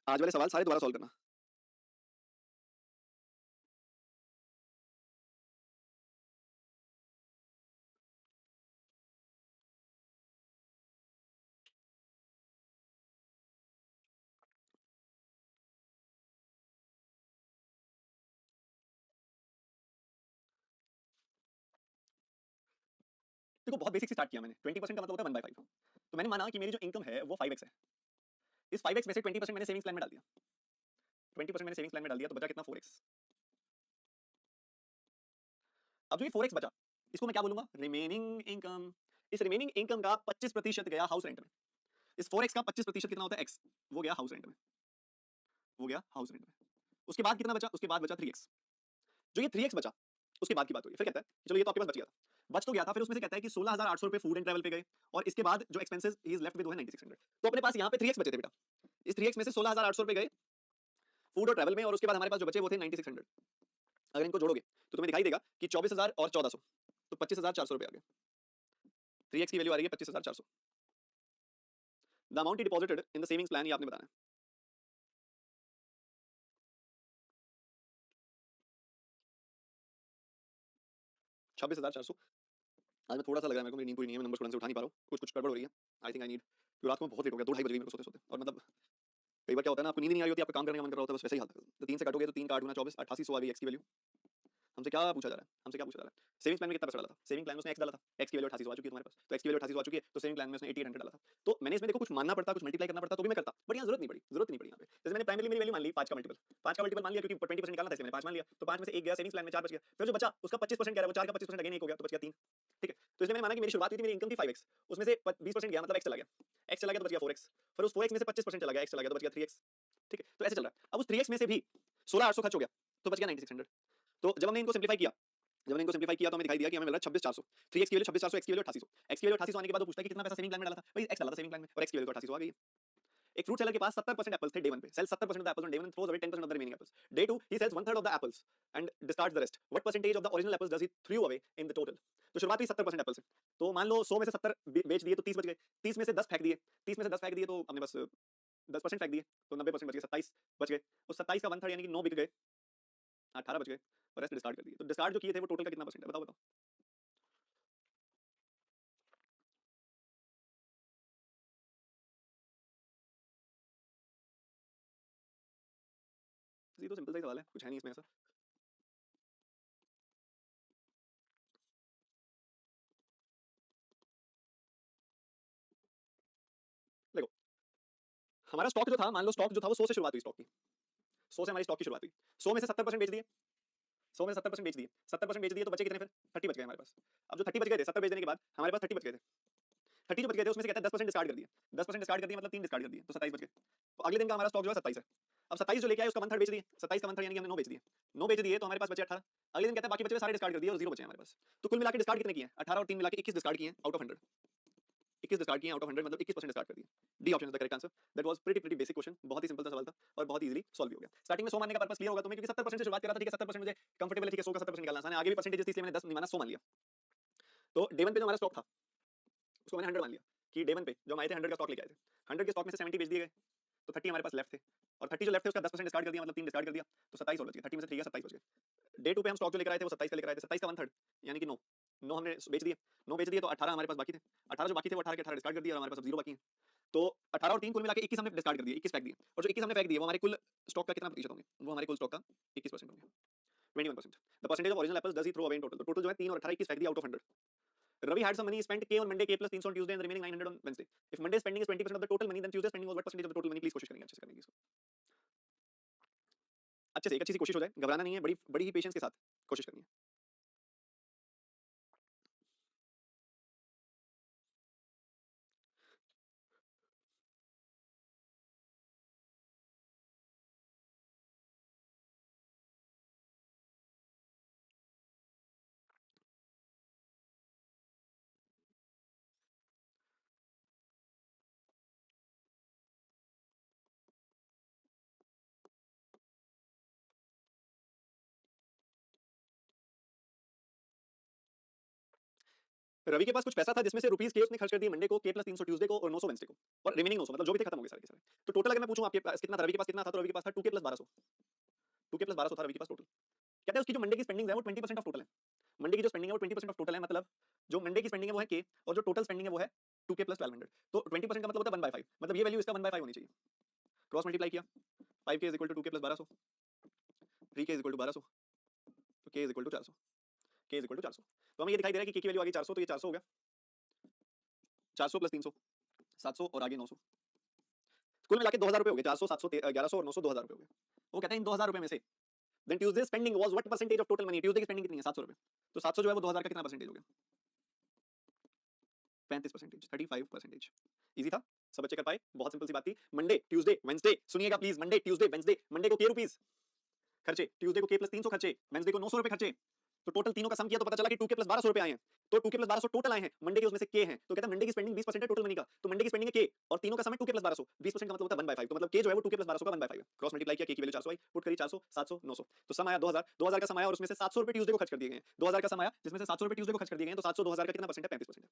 आज वाले सवाल सारे दोबारा सॉल्व करना। देखो बहुत बेसिक से स्टार्ट किया मैंने, 20% का मतलब होता है 1/5। तो मैंने माना कि मेरी जो इनकम है वो 5x है, इस 5x में से 20% मैंने सेविंग्स प्लान में डाल दिया, 20% मैंने सेविंग्स प्लान में डाल दिया, तो बचा कितना, 4x। अब जो ये 4x बचा, इसको मैं क्या बोलूंगा, रिमेनिंग इनकम। इस रिमेनिंग इनकम का 25% गया हाउस रेंट में, इस 4x का 25% कितना होता है, x, वो गया हाउस रेंट में, वो गया हाउस रेंट में। उसके बाद कितना बचा, उसके बाद बचा 3x। जो ये 3x बचा उसके बाद की बात हुई, फिर कहता है चलो ये तो आपके पास बच गया था, बच तो गया था, फिर उसमें से कहता है कि 16,800 रुपए फूड एंड ट्रैवल पे गए और इसके बाद जो expenses he is left with वो है 9600। तो अपने पास यहाँ पे 3x बचे थे बेटा, इस 3x में से 16,800 रुपए गए फूड और ट्रैवल में और उसके बाद हमारे पास जो बचे वो थे 9600। अगर इनको जोड़ोगे तो तुम्हें दिखाई देगा कि 24,000 और 1400 तो 25,400 रुपए आ गए। 3x की वैल्यू आ रही है 25,400। The amount he deposited in the savings plan ये आपने बताना है। 26,400। आज मैं थोड़ा सा लग रहा है मेरे को, मेरी नींद पूरी नहीं है, मैं नंबर थोड़ा से उठा नहीं पा रहा हूँ, कुछ गड़बड़ हो रही है। आई थिंक आई नीड, रात को बहुत लेट हो गया, 2-2:30 बज गई मेरे को सोते सोते। और मतलब कई बार क्या होता है ना, आपको नींद नहीं आ रही होती, आपका काम करने का मन कर रहा होता है, बस वैसे ही हाल है। तो 3 से काटोगे तो 3 का 8 गुना 24, 8800 आ गई एक्स की वैल्यू। हमसे क्या पूछा जा रहा है, हमसे क्या पूछा जा रहा है, सेविंग्स प्लान में कितना पैसा डाला था, सेविंग प्लान में उसने एक्स डाला था, एक्स की वैल्यू 8800 आ चुकी है तुम्हारे पास, तो एक्स की वैल्यू 8800 आ चुकी है, तो सेविंग प्लान में उसने 8800 डाला था। तो मैंने इसमें देखो कुछ मानना पड़ता, कुछ मल्टीप्लाई करना पड़ता, तो भी मैं करता, बट यहाँ जरूरत नहीं पड़ी, जरूरत नहीं पड़ी यहाँ पे। जैसे मैंने प्राइमरी मेरी वैल्यू मान ली 5 का मल्टीपल, 5 का मल्टीपल मान लिया, क्योंकि 20% निकालना था, इसमें मैंने 5 मान लिया, तो 5 में से 1 गया सेविंग्स प्लान में, 4 बच गया, फिर जो बचा उसका 25% कह रहा है, वो 4 का 25% अगेन 1 हो गया, तो बच गया 3। ठीक है, तो इसलिए मैंने माना कि मेरी शुरुआत हुई थी, मेरी इनकम थी 5x, उसमें से 20% गया, मतलब x चला गया, x चला गया तो बच गया 4x, फिर उस 4x में से 25% चला गया, x चला गया तो बच गया 3x। ठीक है, तो ऐसे चल रहा है। अब उस 3x में से भी 16,800 खर्च हो गया, तो बच गया 9600। तो जब हमने इनको सिंप्लीफाई किया, जब मैंने इनको सिंप्लीफाई किया तो हमें दिखाई दिया कि हमें मिल रहा है 26,400, 3x की वैल्यू 26,400, x की वैल्यू 8800, x की वैल्यू 8800 आने के बाद वो पूछता है कि कितना पैसा सेविंग प्लान में डाला था, भाई x डाला था सेविंग प्लान में, और x की वैल्यू तो 8800 आ गई है। एक फ्रूट सेलर के पास 70% एप्पल्स थे डे 1 पे, sells 70% of the apples on day 1 and throws away 10% of the remaining apples. Day 2 he sells 1/3 of the apples and discards the rest. What percentage of the original apples does he throw away in the total? तो शुरुआत हुई 70% Apple से, तो मान लो 100 में से 70 बेच दिए तो 30 बच गए, 30 में से 10 फेंक दिए, 30 में से 10 फेंक दिए तो हमने बस 10% फेंक दिए, तो 90% बच गए, 27 बच गए, उस 27 का 1/3 यानी कि 9 बिक गए, 18 बच गए और रेस्ट डिस्कार्ड कर दिए। तो डिस्कार्ड जो किए थे वो टोटल का कितना परसेंट है, बताओ बताओ। 0 सिंपल सा ही सवाल है, कुछ है नहीं इसमें ऐसा। देखो हमारा स्टॉक जो था, मान लो स्टॉक जो था वो 100 से शुरुआत हुई, स्टॉक की 100 से हमारी स्टॉक की शुरुआत हुई, 100 में से 70% बेच दिए, 100 में 70% बेच दिए, 70% बेच दिए तो बचे कितने, फिर 30 बच गए हमारे पास। अब जो 30 बच गए थे 70 बेच देने के बाद हमारे पास 30 बच गए थे, 30 जो बच गए थे उसमें से कहता है 10% डिस्कार्ड कर दिए, 10% डिस्कार्ड कर दिए मतलब 3 डिस्कार्ड कर दिए, तो 27 बच गए। तो अगले दिन का हमारा स्टॉक जो है 27 है। अब 27 जो लेके आए उसका 1/3 बेच दिए, 27 का 1/3 यानी कि हमने 9 बेच दिए, 9 बेच दिए तो हमारे पास बचे 18। अगले दिन कहता है बाकी बचे हुए सारे डिस्कार्ड कर दिए और 0 बचे हमारे पास। तो कुल मिला के डिस्कार्ड कितने किए हैं, 18 और 3 मिला के 21 डिस्कार्ड किए हैं आउट ऑफ 100, 21 डिस्कार्ड किए आउट ऑफ 100 मतलब 21% डिस्कार्ड कर दिए। D option is the correct answer. That was pretty basic question, बहुत ही सिंपल सा सवाल था और बहुत इजीली सॉल्व भी हो गया। स्टार्टिंग में 100 मानने का पर्पस क्लियर होगा तुम्हें, क्योंकि 70% से शुरुआत कर रहा था, ठीक है 70% मुझे कंफर्टेबल है, ठीक है 100 का 70% निकालना आसान है, आगे भी परसेंटेज थी इसलिए मैंने 10 नहीं माना 100 मान लिया। तो डे 1 पे जो हमारा स्टॉक था उसको मैंने 100 मान लिया कि डे 1 पे जो हम आए थे 100 का स्टॉक लेके आए थे, 100 के स्टॉक में से 70 बेच दिए गए, तो 30 हमारे पास लेफ्ट थे, और 30 जो लेफ्ट थे उसका 10% डिस्कार्ड कर दिया मतलब 3 डिस्कार्ड कर दिया, तो 27 और बच गए, 30 में से 3 गया 27 बच गए। डे 2 पे हम स्टॉक जो लेकर आए थे वो 27 का लेकर आए थे, 27 का 1/3 यानी कि 9 9 हमने बेच दिए, 9 बेच दिए तो 18 हमारे पास बाकी थे, 18 जो बाकी थे वो 18 के 18 डिस्कार्ड कर दिया और हमारे पास 0 बाकी है। तो 18 और 3 कुल मिला के 21 हमने डिस्कार्ड कर दिए, 21 फेंक दिए, और जो 21 हमने फेंक दिए वो हमारे कुल स्टॉक का कितना प्रतिशत होंगे, वो हमारे कुल स्टॉक का 21% होंगे, 21%। The percentage of original apples does he throw away in total, तो टोटल जो है 3 और 18 21 फेंक दिया out of 100। Ravi had some money spent K on Monday, K plus 300 on Tuesday and the remaining 900 on Wednesday. If Monday spending is 20% of the total money, then Tuesday spending was what percentage of the total money? Please कोशिश करेंगे अच्छे से करने की इसको, अच्छे से एक अच्छी सी कोशिश हो जाए, घबराना नहीं है, बड़ी बड़ी ही पेशेंस के साथ कोशिश करनी है। रवि के पास कुछ पैसा था जिसमें से रुपीस के उसने खर्च कर दिए मंडे को, के प्लस 300 ट्यूसडे को और 900 वेंसडे को, और रिमेनिंग 900 मतलब जो भी थे खत्म हो गए सारे के सारे। तो टोटल अगर मैं पूछूं आपके पास कितना था, रवि के पास कितना था, तो रवि के पास था 2k प्लस 1200, 2k प्लस 1200 था रवि के पास टोटल। कहते हैं उसकी जो मंडे की स्पेंडिंग है वो 20% ऑफ टोटल है, मंडे की जो स्पेंडिंग है वो 20% ऑफ टोटल है, मतलब जो मंडे की स्पेंडिंग है वो है के और जो टोटल स्पेंडिंग है वो है 2k प्लस 1200, तो 20% का मतलब होता है 1/5, मतलब ये वैल्यू इसका 1/5 होनी चाहिए। क्रॉस मल्टीप्लाई किया, 5k is equal to 2k plus 1200, 3k is equal to 1200, तो k is equal to 400, k is equal to 400। तो हमें ये दिखाई दे रहा है कि k की वैल्यू आ गई 400, तो ये 400 हो गया, 400 प्लस 300 700 और आगे 900, कुल मिला के 2000 रुपए हो गए, 400 700 1100 और 900 2000 रुपए हो गए। वो कहते हैं इन 2000 रुपए में से then Tuesday spending was what percentage of total money, Tuesday की स्पेंडिंग कितनी है 700 रुपए, तो 700 जो है वो 2000 का कितना परसेंटेज हो गया, 35%, 35%। इजी था, सब बच्चे कर पाए, बहुत सिंपल सी बात थी। मंडे ट्यूसडे वेंसडे, सुनिएगा please, Monday Tuesday Wednesday, Monday को के रुपीस खर्चे, ट्यूसडे को के प्लस 300 खर्चे, वेंसडे को 900 रुपए खर्चे, तो टोटल तीनों का सम किया तो पता चला कि 2k प्लस 1200 रुपए आए हैं। तो 2k प्लस 1200 टोटल आए हैं, मंडे के उसमें से k हैं, तो कहता है मंडे की स्पेंडिंग 20% है टोटल मनी का, तो मंडे की स्पेंडिंग है k और तीनों का सम है 2k प्लस 1200, 20% का मतलब होता है 1/5, तो मतलब k जो है वो 2k प्लस 1200 का 1/5 है। क्रॉस मल्टीप्लाई किया, k की वैल्यू 400 आई, पुट करी 400 700 900, तो सम आया 2000, 2000 का सम आया और उसमें से 700 रुपए ट्यूसडे को खर्च कर दिए गए हैं। 2000 का सम आया जिसमें से 700 रुपए ट्यूसडे को खर्च कर दिए गए हैं, तो 700 2000 का कितना परसेंट है? 35%।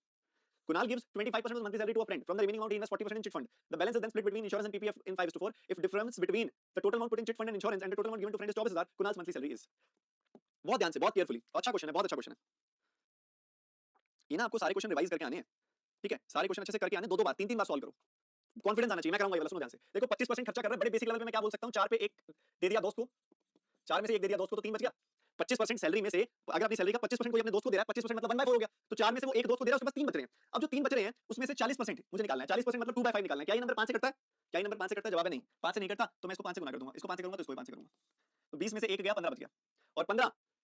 Kunal gives 25% of monthly salary to a friend. From the remaining amount, he invests 40% in chit fund. The balance is then split between insurance and PPF in 5:4. If difference between the total amount put in chit fund and insurance and the total amount given to friend is 24,000, Kunal's monthly salary is. बहुत ध्यान से, बहुत carefully, अच्छा question है, बहुत अच्छा question है। ये ना आपको सारे क्वेश्चन रिवाइज करके आने हैं, ठीक है? सारे क्वेश्चन अच्छे से करके आने, दो बार, तीन बार सॉल्व करो। कॉन्फिडेंस आना चाहिए। मैं कराऊंगा ये वाला, सुनो ध्यान से। देखो 25% खर्चा कर रहा है, बड़े बेसिक लेवल पे मैं क्या बोल सकता हूँ, 4 पे 1 दे दिया दोस्त को, 4 में से 1 दे दिया दोस्त को, तो 3 बच गया। 25% सैलरी में से अगर अपनी सैलरी का 25% कोई अपने दोस्त को दे रहा है, 25% मतलब 1/4 हो गया, तो 4 में से वो एक दोस्त को दे रहा है, उसके पास 3 बच रहे हैं। अब जो 3 बच रहे हैं उसमें से 40% मुझे निकालना है, 40% मतलब 2/5 निकालना है। क्या ये नंबर 5 से कटता है? क्या ये नंबर 5 से कटता है? जवाब है नहीं। 5 से नहीं कटता तो मैं इसको 5 से गुना कर दूंगा, इसको 5 से करूंगा तो इसको 5 से करूंगा, तो 20 में से 1 गया, 15 बच गया। और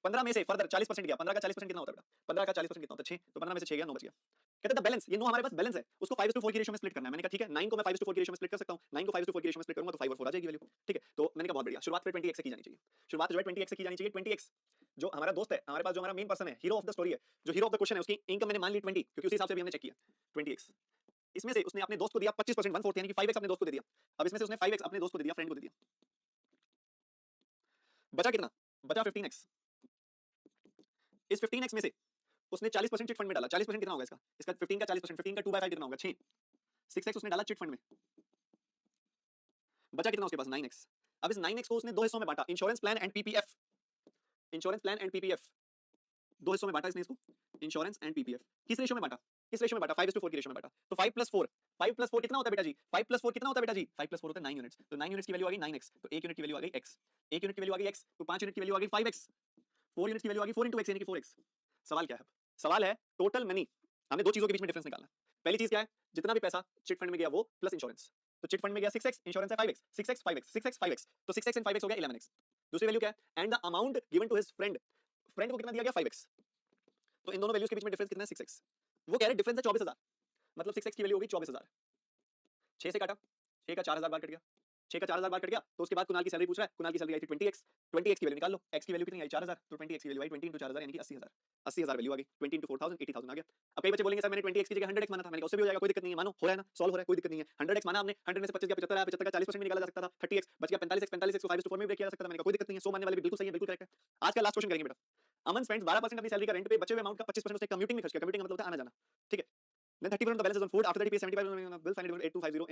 15 में से फर्दर 40% गया, 15 का 40% कितना होता है बेटा? 15 का 40% कितना होता है? 6, तो 15 में से 6 गया, 9 बच गया। कहते हैं द बैलेंस, ये 9 हमारे पास बैलेंस है, उसको 5:4 की रेशियो में स्प्लिट करना है। मैंने कहा ठीक है, 9 को मैं 5:4 की रेशियो में स्प्लिट कर सकता हूं, 9 को 5:4 की रेशियो में स्प्लिट करूंगा तो 5 और 4 आ जाएगी वैल्यू, ठीक है? तो मैंने कहा बहुत बढ़िया, शुरुआत फिर 20x से की जानी चाहिए। शुरुआत जो है 20x से की जानी चाहिए। 20x जो हमारा दोस्त है, हमारे पास जो हमारा मेन पर्सन है, हीरो ऑफ द स्टोरी है, जो हीरो ऑफ द क्वेश्चन है, उसकी इनकम मैंने मान ली 20, क्योंकि उसी हिसाब से भी हमने चेक किया 20x। इसमें से उसने अपने दोस्त को दिया 25%, 1/4 यानी कि 5x अपने दोस्त को दे दिया। अब इसमें से उसने 5x अपने दोस्त को दे दिया, फ्रेंड को दे दिया। बचा कितना? बचा 15x। इस 15x में से उसने 40% चिट फंड में डाला। 40% कितना होगा इसका? इसका 15 का 40%, 15 का 2/5 कितना होगा? 6। 6x उसने डाला चिट फंड में। बचा कितना उसके पास? 9x। अब इस 9x को उसने दो हिस्सों में बांटा, insurance plan and PPF. Insurance plan and PPF दो हिस्सों में बांटा इसने इसको, इंश्योरेंस एंड पीपीएफ। किस रेशियो में बांटा? किस रेशियो में बांटा? 5:4 की रेशियो में बांटा। तो 5 + 4, 5 + 4 कितना होता है बेटा जी? 5 + 4 कितना होता है बेटा जी? 5 + 4 होता है 9 यूनिट्स। तो 9 यूनिट्स की वैल्यू आ गई 9x, तो 1 यूनिट की वैल्यू आ गई x, 1 यूनिट की वैल्यू आ गई x, तो 5 यूनिट की वैल्यू आ गई 5x, 4 यूनिट्स की वैल्यू आ गई 4 × x यानी कि 4x। सवाल क्या है? सवाल है टोटल मनी। हमने दो चीजों के बीच में डिफरेंस निकालना। पहली चीज क्या है? जितना भी पैसा चिट फंड में गया वो प्लस इंश्योरेंस। तो चिट फंड में गया 6x, इंश्योरेंस है 5x, 6x 5x, 6x 5x, तो 6x एंड 5x हो गया 11x। दूसरी वैल्यू क्या है? And the amount given to his friend, friend को कितना दिया गया? 5x। तो इन दोनों वैल्यूज के बीच में डिफरेंस कितना है? 6x। वो कह रहे डिफरेंस है 24,000, मतलब 6x की वैल्यू होगी 24,000। 6 से काटा, 6 का 4,000 बार कट गया, 6 का 4,000 बार कट गया, तो उसके बाद कुणाल की सैलरी पूछ रहा है, कुणाल की सैलरी आई थी 20x, 20x की वैल्यू निकाल लो, x की वैल्यू कितनी आई? 4,000, तो 20x की वैल्यू आई 20 × 4,000 यानी कि 80,000, 80,000 वैल्यू आ गई, 20 × 4,000 80,000 आ गया। अब कई बच्चे बोलेंगे सर मैंने 20x की जगह 100x माना था, मैंने कहा उससे भी हो जाएगा, कोई दिक्कत नहीं है, मानो हो रहा है ना, सॉल्व हो रहा है, कोई दिक्कत नहीं है। 100x माना आपने, 100 में से 25 गया 75 आया, 75 का 40% भी निकाला जा सकता था, 30x बच गया 45x, 45x को 5:4 में ब्रेक किया जा सकता था, मैंने कहा कोई दिक्कत नहीं है, 100 मानने वाले भी बिल्कुल सही है, बिल्कुल करेक्ट है। आज का लास्ट क्वेश्चन करेंगे बेटा। अमन स्पेंड्स 12% अपनी सैलरी का रेंट पे, बचे हुए अमाउंट का 25% उसने कम्यूटिंग में खर्च किया, कम्यूटिंग का मतलब होता है आना जाना, ठीक है? Then 30% of the balance is on food. After that, he pays 75% on bill. Find it 8250